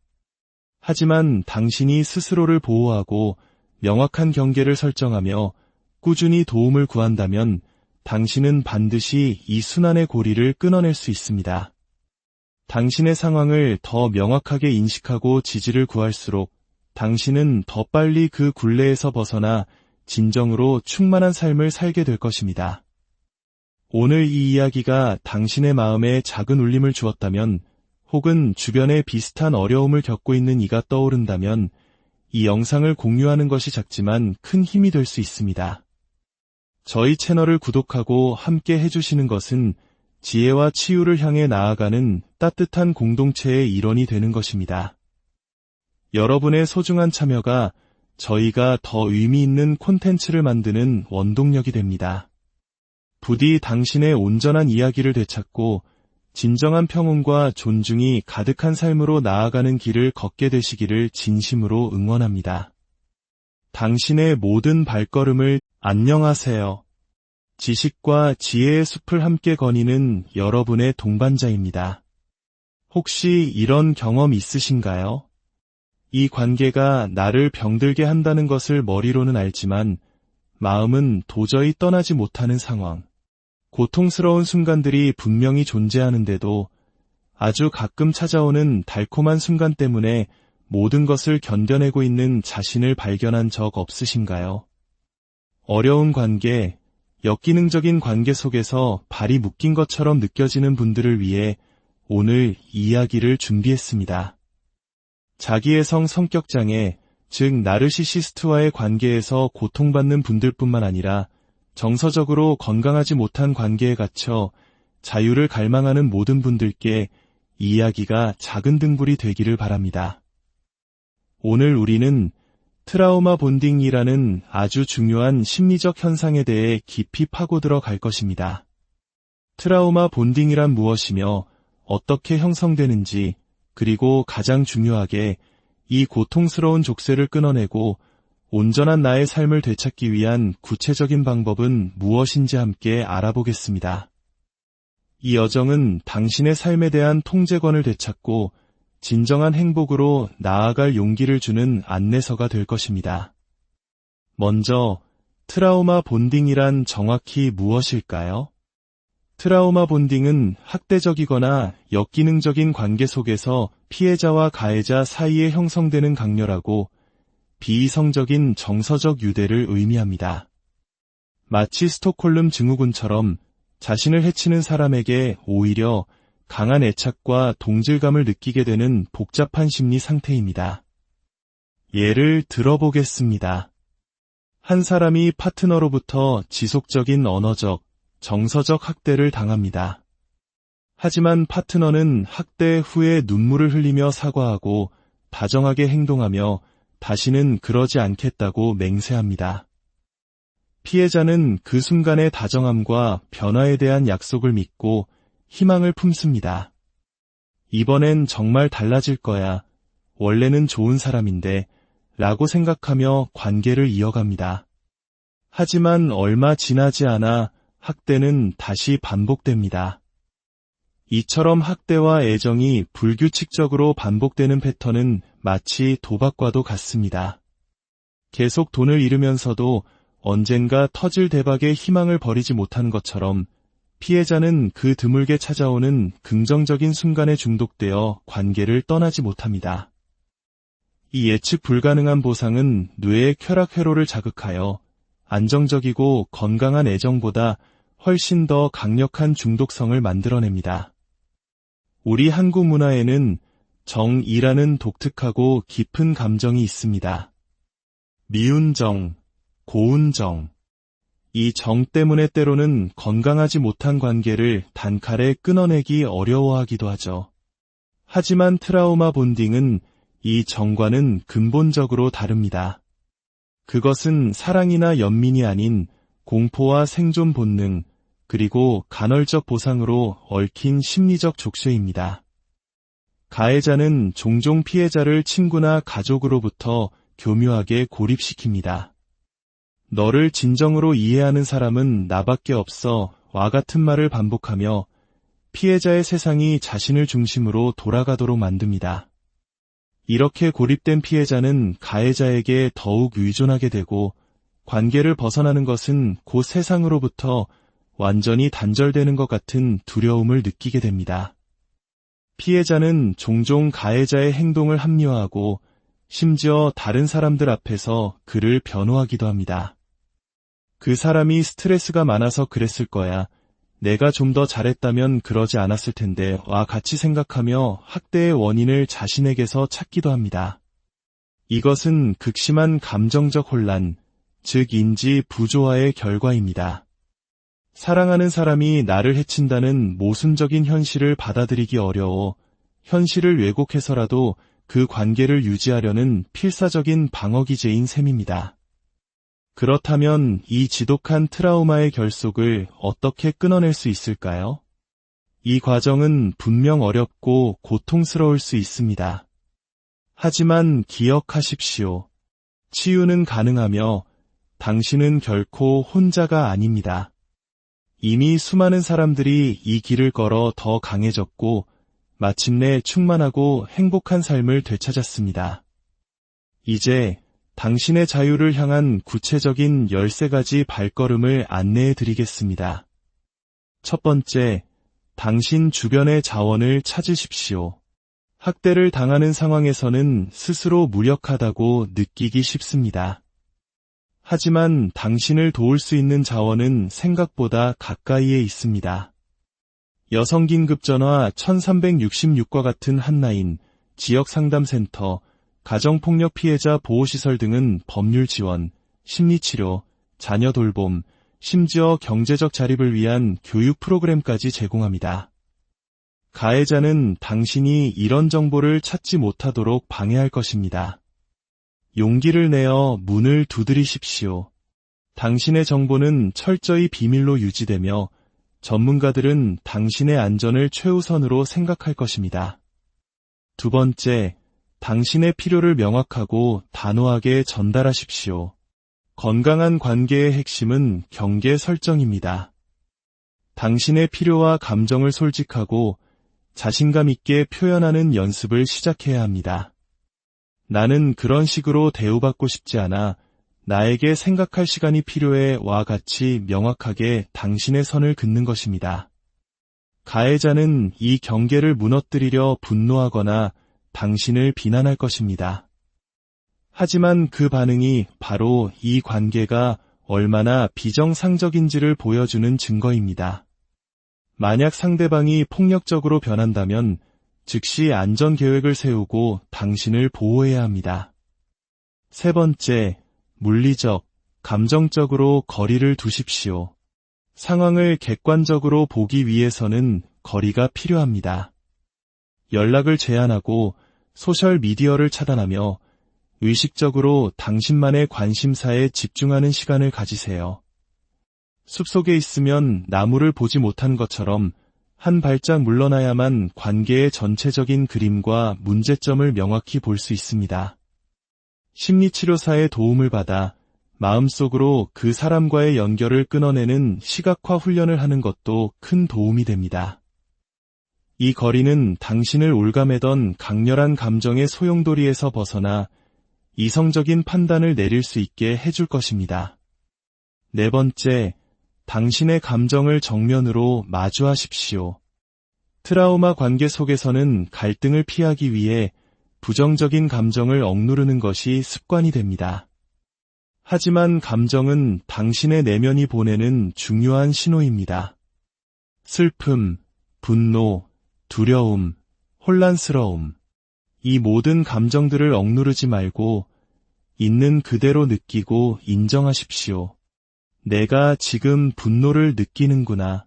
하지만 당신이 스스로를 보호하고 명확한 경계를 설정하며 꾸준히 도움을 구한다면 당신은 반드시 이 순환의 고리를 끊어낼 수 있습니다. 당신의 상황을 더 명확하게 인식하고 지지를 구할수록 당신은 더 빨리 그 굴레에서 벗어나 진정으로 충만한 삶을 살게 될 것입니다. 오늘 이 이야기가 당신의 마음에 작은 울림을 주었다면, 혹은 주변에 비슷한 어려움을 겪고 있는 이가 떠오른다면 이 영상을 공유하는 것이 작지만 큰 힘이 될 수 있습니다. 저희 채널을 구독하고 함께 해주시는 것은 지혜와 치유를 향해 나아가는 따뜻한 공동체의 일원이 되는 것입니다. 여러분의 소중한 참여가 저희가 더 의미 있는 콘텐츠를 만드는 원동력이 됩니다. 부디 당신의 온전한 이야기를 되찾고 진정한 평온과 존중이 가득한 삶으로 나아가는 길을 걷게 되시기를 진심으로 응원합니다. 당신의 모든 발걸음을 안녕하세요. 지식과 지혜의 숲을 함께 거니는 여러분의 동반자입니다. 혹시 이런 경험 있으신가요? 이 관계가 나를 병들게 한다는 것을 머리로는 알지만 마음은 도저히 떠나지 못하는 상황. 고통스러운 순간들이 분명히 존재하는데도 아주 가끔 찾아오는 달콤한 순간 때문에 모든 것을 견뎌내고 있는 자신을 발견한 적 없으신가요? 어려운 관계, 역기능적인 관계 속에서 발이 묶인 것처럼 느껴지는 분들을 위해 오늘 이야기를 준비했습니다. 자기애성 성격장애, 즉 나르시시스트와의 관계에서 고통받는 분들뿐만 아니라 정서적으로 건강하지 못한 관계에 갇혀 자유를 갈망하는 모든 분들께 이 이야기가 작은 등불이 되기를 바랍니다. 오늘 우리는 트라우마 본딩이라는 아주 중요한 심리적 현상에 대해 깊이 파고들어 갈 것입니다. 트라우마 본딩이란 무엇이며 어떻게 형성되는지, 그리고 가장 중요하게 이 고통스러운 족쇄를 끊어내고 온전한 나의 삶을 되찾기 위한 구체적인 방법은 무엇인지 함께 알아보겠습니다. 이 여정은 당신의 삶에 대한 통제권을 되찾고 진정한 행복으로 나아갈 용기를 주는 안내서가 될 것입니다. 먼저, 트라우마 본딩이란 정확히 무엇일까요? 트라우마 본딩은 학대적이거나 역기능적인 관계 속에서 피해자와 가해자 사이에 형성되는 강렬하고 비이성적인 정서적 유대를 의미합니다. 마치 스톡홀름 증후군처럼 자신을 해치는 사람에게 오히려 강한 애착과 동질감을 느끼게 되는 복잡한 심리 상태입니다. 예를 들어보겠습니다. 한 사람이 파트너로부터 지속적인 언어적, 정서적 학대를 당합니다. 하지만 파트너는 학대 후에 눈물을 흘리며 사과하고 다정하게 행동하며 다시는 그러지 않겠다고 맹세합니다. 피해자는 그 순간의 다정함과 변화에 대한 약속을 믿고 희망을 품습니다. 이번엔 정말 달라질 거야. 원래는 좋은 사람인데 라고 생각하며 관계를 이어갑니다. 하지만 얼마 지나지 않아 학대는 다시 반복됩니다. 이처럼 학대와 애정이 불규칙적으로 반복되는 패턴은 마치 도박과도 같습니다. 계속 돈을 잃으면서도 언젠가 터질 대박에 희망을 버리지 못하는 것처럼 피해자는 그 드물게 찾아오는 긍정적인 순간에 중독되어 관계를 떠나지 못합니다. 이 예측 불가능한 보상은 뇌의 쾌락 회로를 자극하여 안정적이고 건강한 애정보다 훨씬 더 강력한 중독성을 만들어냅니다. 우리 한국 문화에는 정이라는 독특하고 깊은 감정이 있습니다. 미운 정, 고운 정. 이 정 때문에 때로는 건강하지 못한 관계를 단칼에 끊어내기 어려워하기도 하죠. 하지만 트라우마 본딩은 이 정과는 근본적으로 다릅니다. 그것은 사랑이나 연민이 아닌 공포와 생존 본능, 그리고 간헐적 보상으로 얽힌 심리적 족쇄입니다. 가해자는 종종 피해자를 친구나 가족으로부터 교묘하게 고립시킵니다. 너를 진정으로 이해하는 사람은 나밖에 없어 와 같은 말을 반복하며 피해자의 세상이 자신을 중심으로 돌아가도록 만듭니다. 이렇게 고립된 피해자는 가해자에게 더욱 의존하게 되고 관계를 벗어나는 것은 곧 세상으로부터 완전히 단절되는 것 같은 두려움을 느끼게 됩니다. 피해자는 종종 가해자의 행동을 합리화하고 심지어 다른 사람들 앞에서 그를 변호하기도 합니다. 그 사람이 스트레스가 많아서 그랬을 거야. 내가 좀 더 잘했다면 그러지 않았을 텐데 와 같이 생각하며 학대의 원인을 자신에게서 찾기도 합니다. 이것은 극심한 감정적 혼란, 즉 인지 부조화의 결과입니다. 사랑하는 사람이 나를 해친다는 모순적인 현실을 받아들이기 어려워 현실을 왜곡해서라도 그 관계를 유지하려는 필사적인 방어기제인 셈입니다. 그렇다면 이 지독한 트라우마의 결속을 어떻게 끊어낼 수 있을까요? 이 과정은 분명 어렵고 고통스러울 수 있습니다. 하지만 기억하십시오. 치유는 가능하며 당신은 결코 혼자가 아닙니다. 이미 수많은 사람들이 이 길을 걸어 더 강해졌고 마침내 충만하고 행복한 삶을 되찾았습니다. 이제 당신의 자유를 향한 구체적인 13가지 발걸음을 안내해 드리겠습니다. 첫 번째, 당신 주변의 자원을 찾으십시오. 학대를 당하는 상황에서는 스스로 무력하다고 느끼기 쉽습니다. 하지만 당신을 도울 수 있는 자원은 생각보다 가까이에 있습니다. 여성긴급전화 1366과 같은 핫라인, 지역상담센터, 가정폭력 피해자 보호시설 등은 법률 지원, 심리치료, 자녀 돌봄, 심지어 경제적 자립을 위한 교육 프로그램까지 제공합니다. 가해자는 당신이 이런 정보를 찾지 못하도록 방해할 것입니다. 용기를 내어 문을 두드리십시오. 당신의 정보는 철저히 비밀로 유지되며 전문가들은 당신의 안전을 최우선으로 생각할 것입니다. 두 번째, 당신의 필요를 명확하고 단호하게 전달하십시오. 건강한 관계의 핵심은 경계 설정입니다. 당신의 필요와 감정을 솔직하고 자신감 있게 표현하는 연습을 시작해야 합니다. 나는 그런 식으로 대우받고 싶지 않아. 나에게 생각할 시간이 필요해 와 같이 명확하게 당신의 선을 긋는 것입니다. 가해자는 이 경계를 무너뜨리려 분노하거나 당신을 비난할 것입니다. 하지만 그 반응이 바로 이 관계가 얼마나 비정상적인지를 보여주는 증거입니다. 만약 상대방이 폭력적으로 변한다면 즉시 안전계획을 세우고 당신을 보호해야 합니다. 세 번째, 물리적, 감정적으로 거리를 두십시오. 상황을 객관적으로 보기 위해서는 거리가 필요합니다. 연락을 제한하고 소셜미디어를 차단하며 의식적으로 당신만의 관심사에 집중하는 시간을 가지세요. 숲속에 있으면 나무를 보지 못한 것처럼 한 발짝 물러나야만 관계의 전체적인 그림과 문제점을 명확히 볼 수 있습니다. 심리치료사의 도움을 받아 마음속으로 그 사람과의 연결을 끊어내는 시각화 훈련을 하는 것도 큰 도움이 됩니다. 이 거리는 당신을 올가매던 강렬한 감정의 소용돌이에서 벗어나 이성적인 판단을 내릴 수 있게 해줄 것입니다. 네 번째, 당신의 감정을 정면으로 마주하십시오. 트라우마 관계 속에서는 갈등을 피하기 위해 부정적인 감정을 억누르는 것이 습관이 됩니다. 하지만 감정은 당신의 내면이 보내는 중요한 신호입니다. 슬픔, 분노, 두려움, 혼란스러움. 이 모든 감정들을 억누르지 말고 있는 그대로 느끼고 인정하십시오. 내가 지금 분노를 느끼는구나.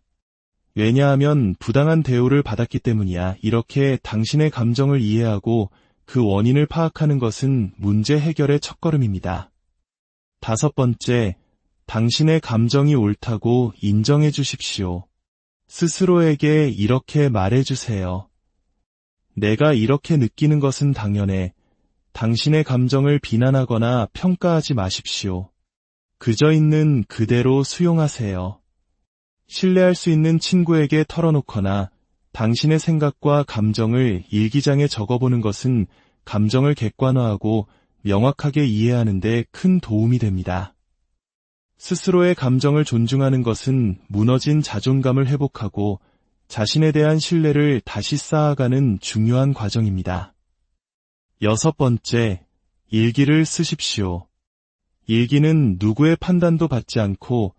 왜냐하면 부당한 대우를 받았기 때문이야. 이렇게 당신의 감정을 이해하고 그 원인을 파악하는 것은 문제 해결의 첫걸음입니다. 다섯 번째, 당신의 감정이 옳다고 인정해 주십시오. 스스로에게 이렇게 말해주세요. 내가 이렇게 느끼는 것은 당연해. 당신의 감정을 비난하거나 평가하지 마십시오. 그저 있는 그대로 수용하세요. 신뢰할 수 있는 친구에게 털어놓거나 당신의 생각과 감정을 일기장에 적어보는 것은 감정을 객관화하고 명확하게 이해하는 데 큰 도움이 됩니다. 스스로의 감정을 존중하는 것은 무너진 자존감을 회복하고 자신에 대한 신뢰를 다시 쌓아가는 중요한 과정입니다. 여섯 번째, 일기를 쓰십시오. 일기는 누구의 판단도 받지 않고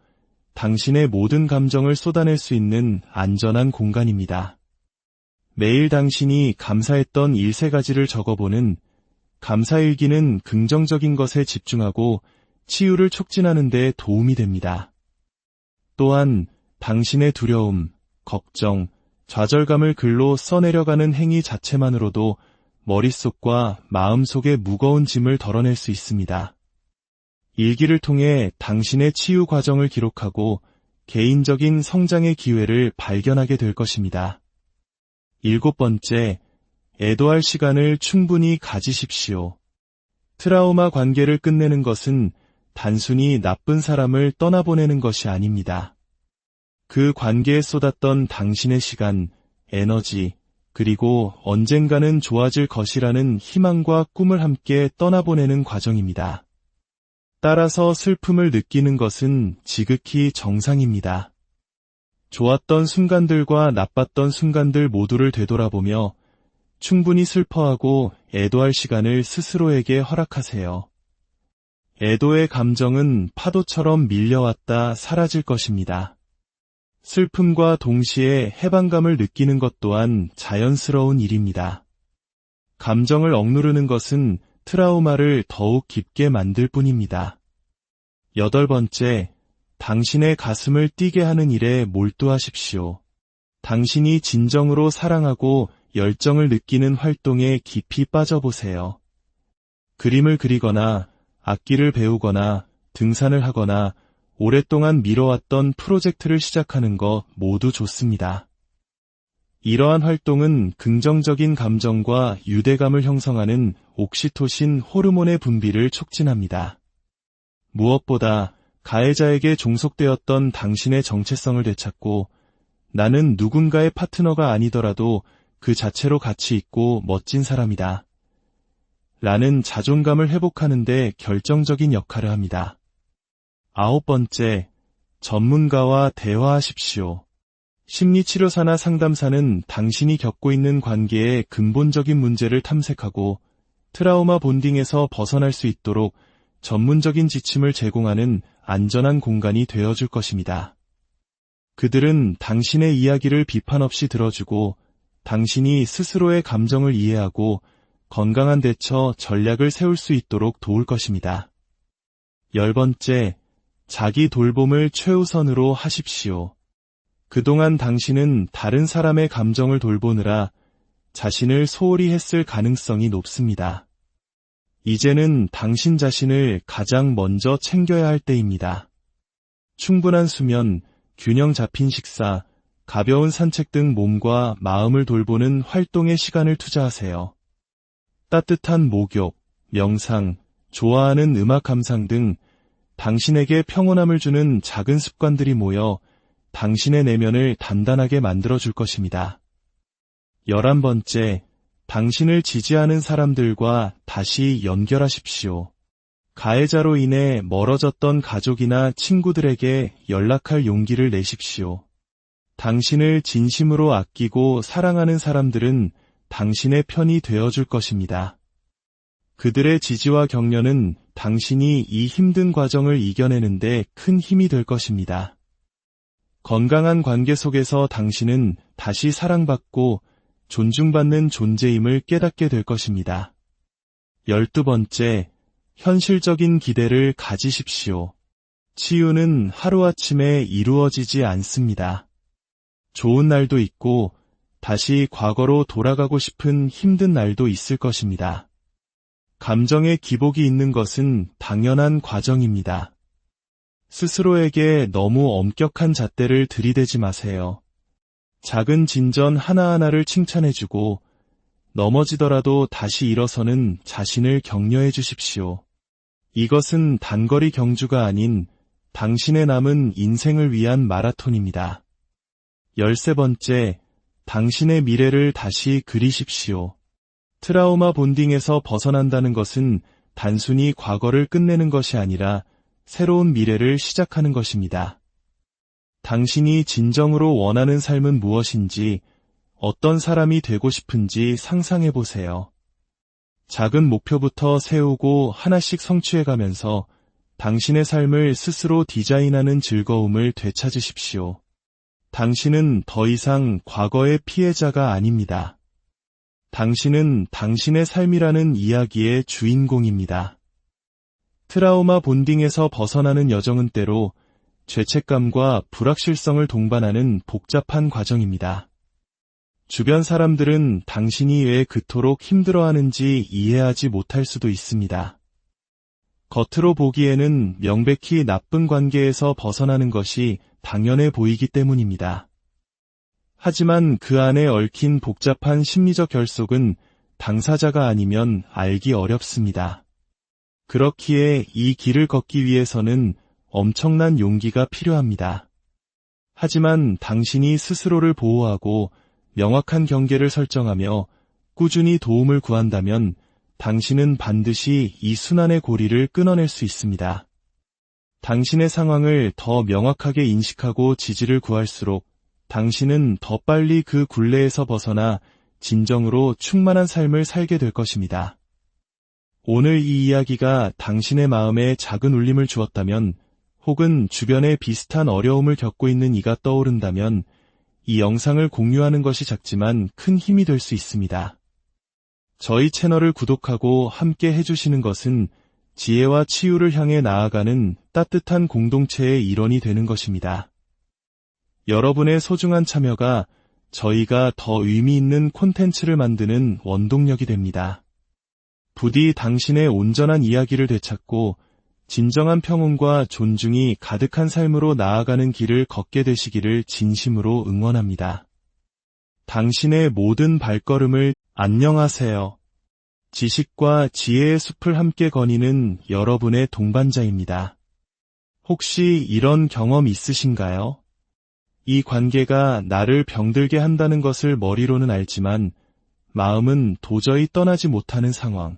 당신의 모든 감정을 쏟아낼 수 있는 안전한 공간입니다. 매일 당신이 감사했던 13가지를 적어보는 감사일기는 긍정적인 것에 집중하고 치유를 촉진하는 데 도움이 됩니다. 또한 당신의 두려움, 걱정, 좌절감을 글로 써내려가는 행위 자체만으로도 머릿속과 마음속의 무거운 짐을 덜어낼 수 있습니다. 일기를 통해 당신의 치유 과정을 기록하고 개인적인 성장의 기회를 발견하게 될 것입니다. 일곱 번째, 애도할 시간을 충분히 가지십시오. 트라우마 관계를 끝내는 것은 단순히 나쁜 사람을 떠나보내는 것이 아닙니다. 그 관계에 쏟았던 당신의 시간, 에너지, 그리고 언젠가는 좋아질 것이라는 희망과 꿈을 함께 떠나보내는 과정입니다. 따라서 슬픔을 느끼는 것은 지극히 정상입니다. 좋았던 순간들과 나빴던 순간들 모두를 되돌아보며 충분히 슬퍼하고 애도할 시간을 스스로에게 허락하세요. 애도의 감정은 파도처럼 밀려왔다 사라질 것입니다. 슬픔과 동시에 해방감을 느끼는 것 또한 자연스러운 일입니다. 감정을 억누르는 것은 트라우마를 더욱 깊게 만들 뿐입니다. 여덟 번째, 당신의 가슴을 뛰게 하는 일에 몰두하십시오. 당신이 진정으로 사랑하고 열정을 느끼는 활동에 깊이 빠져보세요. 그림을 그리거나 악기를 배우거나 등산을 하거나 오랫동안 미뤄왔던 프로젝트를 시작하는 것 모두 좋습니다. 이러한 활동은 긍정적인 감정과 유대감을 형성하는 옥시토신 호르몬의 분비를 촉진합니다. 무엇보다 가해자에게 종속되었던 당신의 정체성을 되찾고 나는 누군가의 파트너가 아니더라도 그 자체로 가치 있고 멋진 사람이다. 라는 자존감을 회복하는 데 결정적인 역할을 합니다. 아홉 번째, 전문가와 대화하십시오. 심리치료사나 상담사는 당신이 겪고 있는 관계의 근본적인 문제를 탐색하고 트라우마 본딩에서 벗어날 수 있도록 전문적인 지침을 제공하는 안전한 공간이 되어줄 것입니다. 그들은 당신의 이야기를 비판 없이 들어주고 당신이 스스로의 감정을 이해하고 건강한 대처 전략을 세울 수 있도록 도울 것입니다. 열 번째, 자기 돌봄을 최우선으로 하십시오. 그동안 당신은 다른 사람의 감정을 돌보느라 자신을 소홀히 했을 가능성이 높습니다. 이제는 당신 자신을 가장 먼저 챙겨야 할 때입니다. 충분한 수면, 균형 잡힌 식사, 가벼운 산책 등 몸과 마음을 돌보는 활동에 시간을 투자하세요. 따뜻한 목욕, 명상, 좋아하는 음악 감상 등 당신에게 평온함을 주는 작은 습관들이 모여 당신의 내면을 단단하게 만들어줄 것입니다. 11번째, 당신을 지지하는 사람들과 다시 연결하십시오. 가해자로 인해 멀어졌던 가족이나 친구들에게 연락할 용기를 내십시오. 당신을 진심으로 아끼고 사랑하는 사람들은 당신의 편이 되어줄 것입니다. 그들의 지지와 격려는 당신이 이 힘든 과정을 이겨내는데 큰 힘이 될 것입니다. 건강한 관계 속에서 당신은 다시 사랑받고 존중받는 존재임을 깨닫게 될 것입니다. 12번째, 현실적인 기대를 가지십시오. 치유는 하루아침에 이루어지지 않습니다. 좋은 날도 있고 다시 과거로 돌아가고 싶은 힘든 날도 있을 것입니다. 감정의 기복이 있는 것은 당연한 과정입니다. 스스로에게 너무 엄격한 잣대를 들이대지 마세요. 작은 진전 하나하나를 칭찬해주고 넘어지더라도 다시 일어서는 자신을 격려해 주십시오. 이것은 단거리 경주가 아닌 당신의 남은 인생을 위한 마라톤입니다. 13번째, 당신의 미래를 다시 그리십시오. 트라우마 본딩에서 벗어난다는 것은 단순히 과거를 끝내는 것이 아니라 새로운 미래를 시작하는 것입니다. 당신이 진정으로 원하는 삶은 무엇인지, 어떤 사람이 되고 싶은지 상상해 보세요. 작은 목표부터 세우고 하나씩 성취해가면서 당신의 삶을 스스로 디자인하는 즐거움을 되찾으십시오. 당신은 더 이상 과거의 피해자가 아닙니다. 당신은 당신의 삶이라는 이야기의 주인공입니다. 트라우마 본딩에서 벗어나는 여정은 때로 죄책감과 불확실성을 동반하는 복잡한 과정입니다. 주변 사람들은 당신이 왜 그토록 힘들어하는지 이해하지 못할 수도 있습니다. 겉으로 보기에는 명백히 나쁜 관계에서 벗어나는 것이 당연해 보이기 때문입니다. 하지만 그 안에 얽힌 복잡한 심리적 결속은 당사자가 아니면 알기 어렵습니다. 그렇기에 이 길을 걷기 위해서는 엄청난 용기가 필요합니다. 하지만 당신이 스스로를 보호하고 명확한 경계를 설정하며 꾸준히 도움을 구한다면 당신은 반드시 이 순환의 고리를 끊어낼 수 있습니다. 당신의 상황을 더 명확하게 인식하고 지지를 구할수록 당신은 더 빨리 그 굴레에서 벗어나 진정으로 충만한 삶을 살게 될 것입니다. 오늘 이 이야기가 당신의 마음에 작은 울림을 주었다면, 혹은 주변에 비슷한 어려움을 겪고 있는 이가 떠오른다면 이 영상을 공유하는 것이 작지만 큰 힘이 될 수 있습니다. 저희 채널을 구독하고 함께 해주시는 것은 지혜와 치유를 향해 나아가는 따뜻한 공동체의 일원이 되는 것입니다. 여러분의 소중한 참여가 저희가 더 의미 있는 콘텐츠를 만드는 원동력이 됩니다. 부디 당신의 온전한 이야기를 되찾고 진정한 평온과 존중이 가득한 삶으로 나아가는 길을 걷게 되시기를 진심으로 응원합니다. 당신의 모든 발걸음을 안녕하세요. 지식과 지혜의 숲을 함께 거니는 여러분의 동반자입니다. 혹시 이런 경험 있으신가요? 이 관계가 나를 병들게 한다는 것을 머리로는 알지만 마음은 도저히 떠나지 못하는 상황.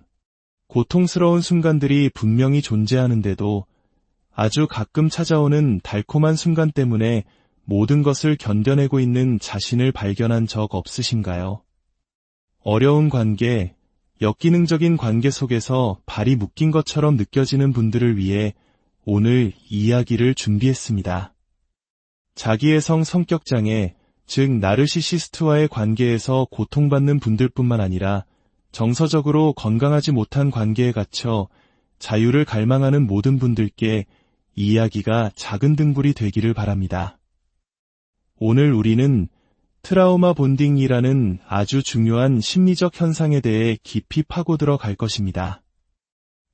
고통스러운 순간들이 분명히 존재하는데도 아주 가끔 찾아오는 달콤한 순간 때문에 모든 것을 견뎌내고 있는 자신을 발견한 적 없으신가요? 어려운 관계, 역기능적인 관계 속에서 발이 묶인 것처럼 느껴지는 분들을 위해 오늘 이야기를 준비했습니다. 자기애성 성격장애, 즉 나르시시스트와의 관계에서 고통받는 분들뿐만 아니라 정서적으로 건강하지 못한 관계에 갇혀 자유를 갈망하는 모든 분들께 이 이야기가 작은 등불이 되기를 바랍니다. 오늘 우리는 트라우마 본딩이라는 아주 중요한 심리적 현상에 대해 깊이 파고들어 갈 것입니다.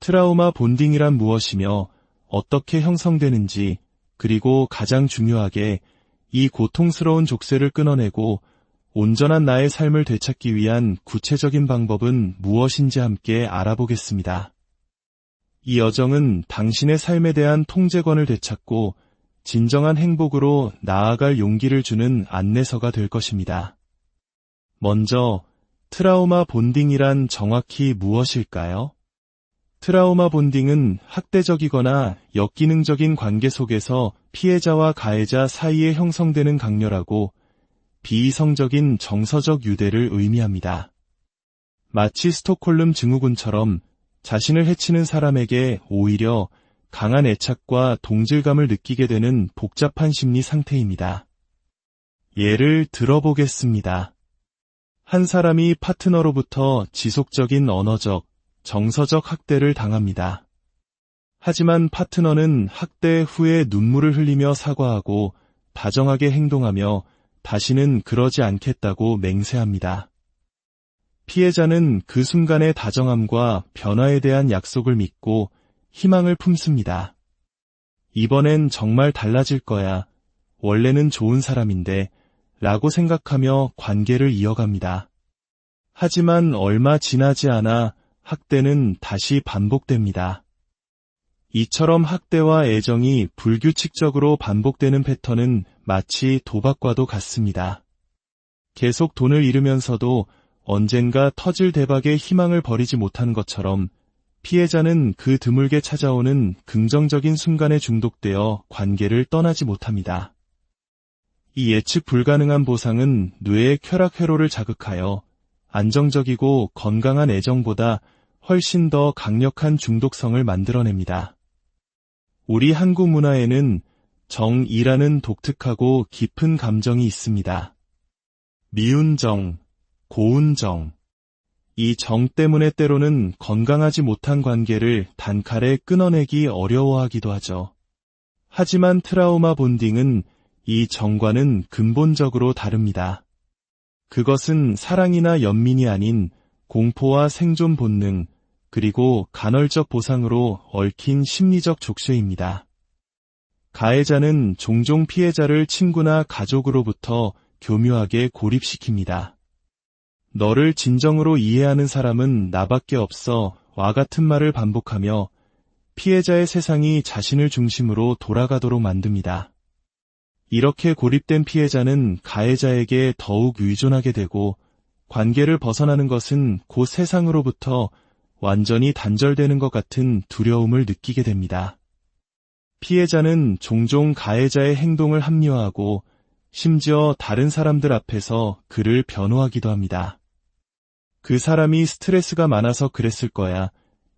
트라우마 본딩이란 무엇이며 어떻게 형성되는지, 그리고 가장 중요하게 이 고통스러운 족쇄를 끊어내고 온전한 나의 삶을 되찾기 위한 구체적인 방법은 무엇인지 함께 알아보겠습니다. 이 여정은 당신의 삶에 대한 통제권을 되찾고 진정한 행복으로 나아갈 용기를 주는 안내서가 될 것입니다. 먼저 트라우마 본딩이란 정확히 무엇일까요? 트라우마 본딩은 학대적이거나 역기능적인 관계 속에서 피해자와 가해자 사이에 형성되는 강렬하고 비이성적인 정서적 유대를 의미합니다. 마치 스톡홀름 증후군처럼 자신을 해치는 사람에게 오히려 강한 애착과 동질감을 느끼게 되는 복잡한 심리 상태입니다. 예를 들어보겠습니다. 한 사람이 파트너로부터 지속적인 언어적, 정서적 학대를 당합니다. 하지만 파트너는 학대 후에 눈물을 흘리며 사과하고 다정하게 행동하며 다시는 그러지 않겠다고 맹세합니다. 피해자는 그 순간의 다정함과 변화에 대한 약속을 믿고 희망을 품습니다. 이번엔 정말 달라질 거야. 원래는 좋은 사람인데 라고 생각하며 관계를 이어갑니다. 하지만 얼마 지나지 않아 학대는 다시 반복됩니다. 이처럼 학대와 애정이 불규칙적으로 반복되는 패턴은 마치 도박과도 같습니다. 계속 돈을 잃으면서도 언젠가 터질 대박에 희망을 버리지 못하는 것처럼 피해자는 그 드물게 찾아오는 긍정적인 순간에 중독되어 관계를 떠나지 못합니다. 이 예측 불가능한 보상은 뇌의 쾌락 회로를 자극하여 안정적이고 건강한 애정보다 훨씬 더 강력한 중독성을 만들어냅니다. 우리 한국 문화에는 정이라는 독특하고 깊은 감정이 있습니다. 미운 정, 고운 정. 이 정 때문에 때로는 건강하지 못한 관계를 단칼에 끊어내기 어려워하기도 하죠. 하지만 트라우마 본딩은 이 정과는 근본적으로 다릅니다. 그것은 사랑이나 연민이 아닌 공포와 생존 본능, 그리고 간헐적 보상으로 얽힌 심리적 족쇄입니다. 가해자는 종종 피해자를 친구나 가족으로부터 교묘하게 고립시킵니다. 너를 진정으로 이해하는 사람은 나밖에 없어 와 같은 말을 반복하며 피해자의 세상이 자신을 중심으로 돌아가도록 만듭니다. 이렇게 고립된 피해자는 가해자에게 더욱 의존하게 되고 관계를 벗어나는 것은 곧 세상으로부터 완전히 단절되는 것 같은 두려움을 느끼게 됩니다. 피해자는 종종 가해자의 행동을 합리화하고 심지어 다른 사람들 앞에서 그를 변호하기도 합니다. 그 사람이 스트레스가 많아서 그랬을 거야.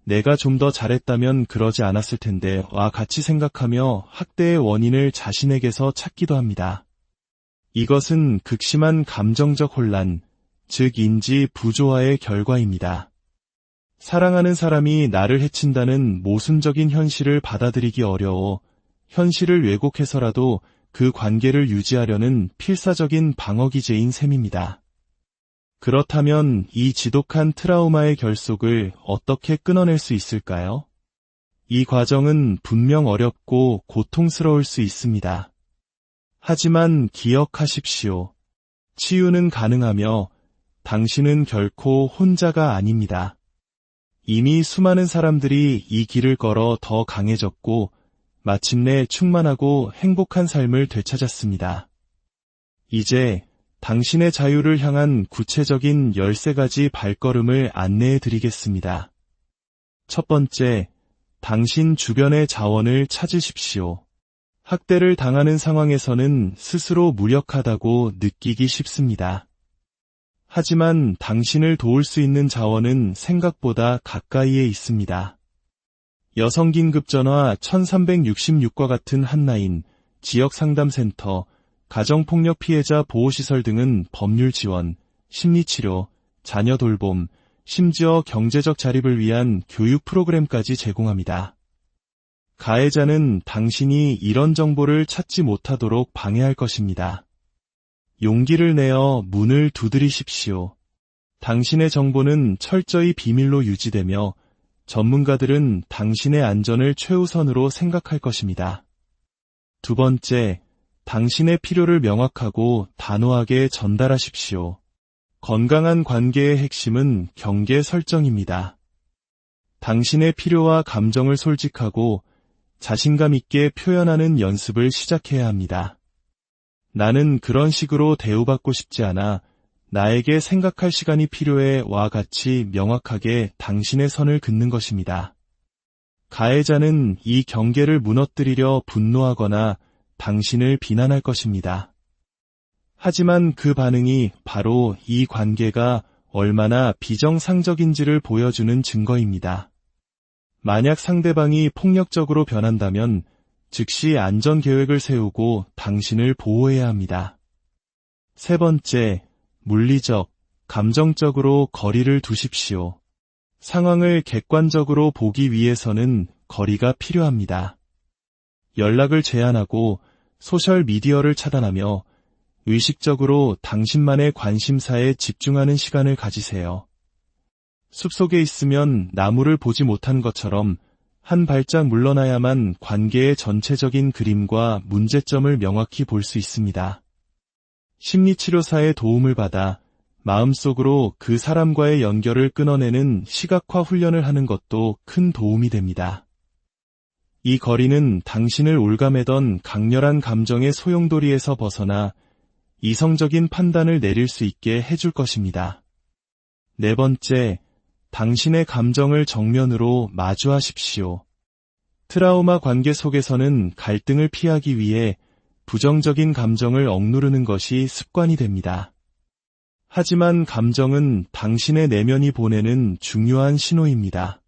내가 좀 더 잘했다면 그러지 않았을 텐데 와 같이 생각하며 학대의 원인을 자신에게서 찾기도 합니다. 이것은 극심한 감정적 혼란, 즉 인지 부조화의 결과입니다. 사랑하는 사람이 나를 해친다는 모순적인 현실을 받아들이기 어려워 현실을 왜곡해서라도 그 관계를 유지하려는 필사적인 방어기제인 셈입니다. 그렇다면 이 지독한 트라우마의 결속을 어떻게 끊어낼 수 있을까요? 이 과정은 분명 어렵고 고통스러울 수 있습니다. 하지만 기억하십시오. 치유는 가능하며 당신은 결코 혼자가 아닙니다. 이미 수많은 사람들이 이 길을 걸어 더 강해졌고 마침내 충만하고 행복한 삶을 되찾았습니다. 이제 당신의 자유를 향한 구체적인 13가지 발걸음을 안내해 드리겠습니다. 첫 번째, 당신 주변의 자원을 찾으십시오. 학대를 당하는 상황에서는 스스로 무력하다고 느끼기 쉽습니다. 하지만 당신을 도울 수 있는 자원은 생각보다 가까이에 있습니다. 여성긴급전화 1366과 같은 핫라인, 지역상담센터, 가정폭력 피해자 보호시설 등은 법률 지원, 심리치료, 자녀 돌봄, 심지어 경제적 자립을 위한 교육 프로그램까지 제공합니다. 가해자는 당신이 이런 정보를 찾지 못하도록 방해할 것입니다. 용기를 내어 문을 두드리십시오. 당신의 정보는 철저히 비밀로 유지되며 전문가들은 당신의 안전을 최우선으로 생각할 것입니다. 두 번째, 당신의 필요를 명확하고 단호하게 전달하십시오. 건강한 관계의 핵심은 경계 설정입니다. 당신의 필요와 감정을 솔직하고 자신감 있게 표현하는 연습을 시작해야 합니다. 나는 그런 식으로 대우받고 싶지 않아. 나에게 생각할 시간이 필요해와 같이 명확하게 당신의 선을 긋는 것입니다. 가해자는 이 경계를 무너뜨리려 분노하거나 당신을 비난할 것입니다. 하지만 그 반응이 바로 이 관계가 얼마나 비정상적인지를 보여주는 증거입니다. 만약 상대방이 폭력적으로 변한다면 즉시 안전 계획을 세우고 당신을 보호해야 합니다. 세 번째, 물리적, 감정적으로 거리를 두십시오. 상황을 객관적으로 보기 위해서는 거리가 필요합니다. 연락을 제한하고 소셜미디어를 차단하며 의식적으로 당신만의 관심사에 집중하는 시간을 가지세요. 숲속에 있으면 나무를 보지 못한 것처럼 한 발짝 물러나야만 관계의 전체적인 그림과 문제점을 명확히 볼 수 있습니다. 심리치료사의 도움을 받아 마음속으로 그 사람과의 연결을 끊어내는 시각화 훈련을 하는 것도 큰 도움이 됩니다. 이 거리는 당신을 올가매던 강렬한 감정의 소용돌이에서 벗어나 이성적인 판단을 내릴 수 있게 해줄 것입니다. 네 번째, 당신의 감정을 정면으로 마주하십시오. 트라우마 관계 속에서는 갈등을 피하기 위해 부정적인 감정을 억누르는 것이 습관이 됩니다. 하지만 감정은 당신의 내면이 보내는 중요한 신호입니다.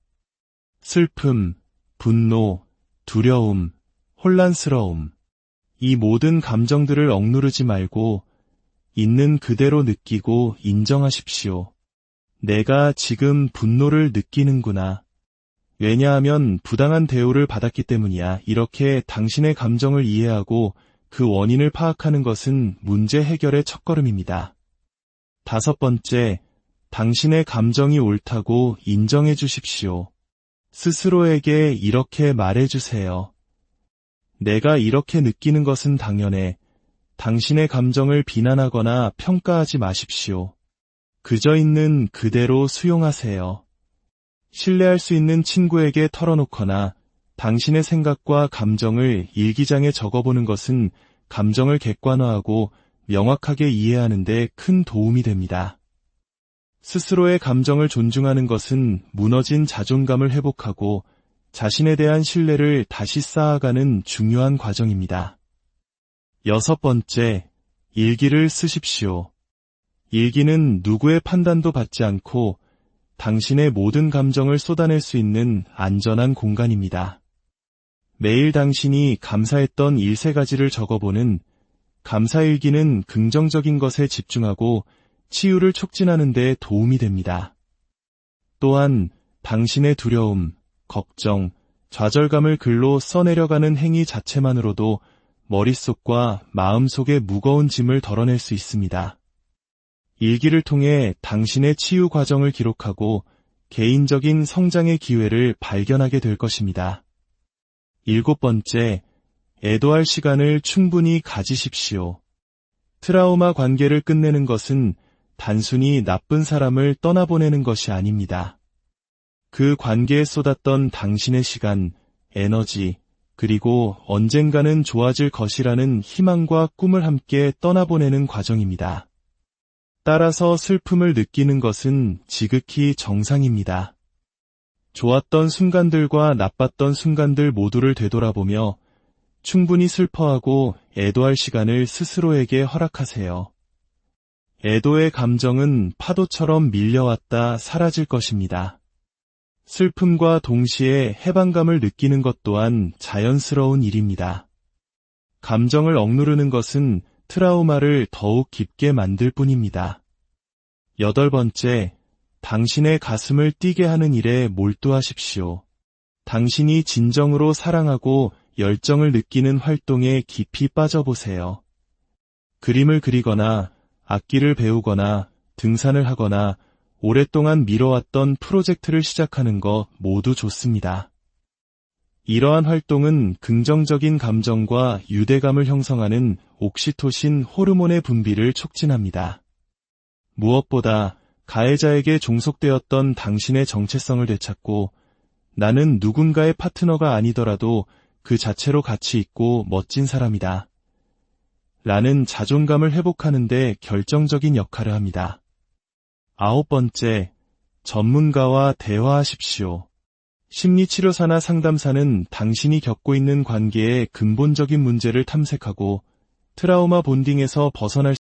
슬픔, 분노, 두려움, 혼란스러움. 이 모든 감정들을 억누르지 말고 있는 그대로 느끼고 인정하십시오. 내가 지금 분노를 느끼는구나. 왜냐하면 부당한 대우를 받았기 때문이야. 이렇게 당신의 감정을 이해하고 그 원인을 파악하는 것은 문제 해결의 첫걸음입니다. 다섯 번째, 당신의 감정이 옳다고 인정해 주십시오. 스스로에게 이렇게 말해 주세요. 내가 이렇게 느끼는 것은 당연해. 당신의 감정을 비난하거나 평가하지 마십시오. 그저 있는 그대로 수용하세요. 신뢰할 수 있는 친구에게 털어놓거나 당신의 생각과 감정을 일기장에 적어보는 것은 감정을 객관화하고 명확하게 이해하는 데 큰 도움이 됩니다. 스스로의 감정을 존중하는 것은 무너진 자존감을 회복하고 자신에 대한 신뢰를 다시 쌓아가는 중요한 과정입니다. 여섯 번째, 일기를 쓰십시오. 일기는 누구의 판단도 받지 않고 당신의 모든 감정을 쏟아낼 수 있는 안전한 공간입니다. 매일 당신이 감사했던 13가지를 적어보는 감사일기는 긍정적인 것에 집중하고 치유를 촉진하는 데 도움이 됩니다. 또한 당신의 두려움, 걱정, 좌절감을 글로 써내려가는 행위 자체만으로도 머릿속과 마음속의 무거운 짐을 덜어낼 수 있습니다. 일기를 통해 당신의 치유 과정을 기록하고 개인적인 성장의 기회를 발견하게 될 것입니다. 일곱 번째, 애도할 시간을 충분히 가지십시오. 트라우마 관계를 끝내는 것은 단순히 나쁜 사람을 떠나보내는 것이 아닙니다. 그 관계에 쏟았던 당신의 시간, 에너지, 그리고 언젠가는 좋아질 것이라는 희망과 꿈을 함께 떠나보내는 과정입니다. 따라서 슬픔을 느끼는 것은 지극히 정상입니다. 좋았던 순간들과 나빴던 순간들 모두를 되돌아보며 충분히 슬퍼하고 애도할 시간을 스스로에게 허락하세요. 애도의 감정은 파도처럼 밀려왔다 사라질 것입니다. 슬픔과 동시에 해방감을 느끼는 것 또한 자연스러운 일입니다. 감정을 억누르는 것은 트라우마를 더욱 깊게 만들 뿐입니다. 여덟 번째, 당신의 가슴을 뛰게 하는 일에 몰두하십시오. 당신이 진정으로 사랑하고 열정을 느끼는 활동에 깊이 빠져보세요. 그림을 그리거나 악기를 배우거나 등산을 하거나 오랫동안 미뤄왔던 프로젝트를 시작하는 것 모두 좋습니다. 이러한 활동은 긍정적인 감정과 유대감을 형성하는 옥시토신 호르몬의 분비를 촉진합니다. 무엇보다 가해자에게 종속되었던 당신의 정체성을 되찾고 나는 누군가의 파트너가 아니더라도 그 자체로 가치 있고 멋진 사람이다 라는 자존감을 회복하는 데 결정적인 역할을 합니다. 9번째, 전문가와 대화하십시오. 심리치료사나 상담사는 당신이 겪고 있는 관계의 근본적인 문제를 탐색하고 트라우마 본딩에서 벗어날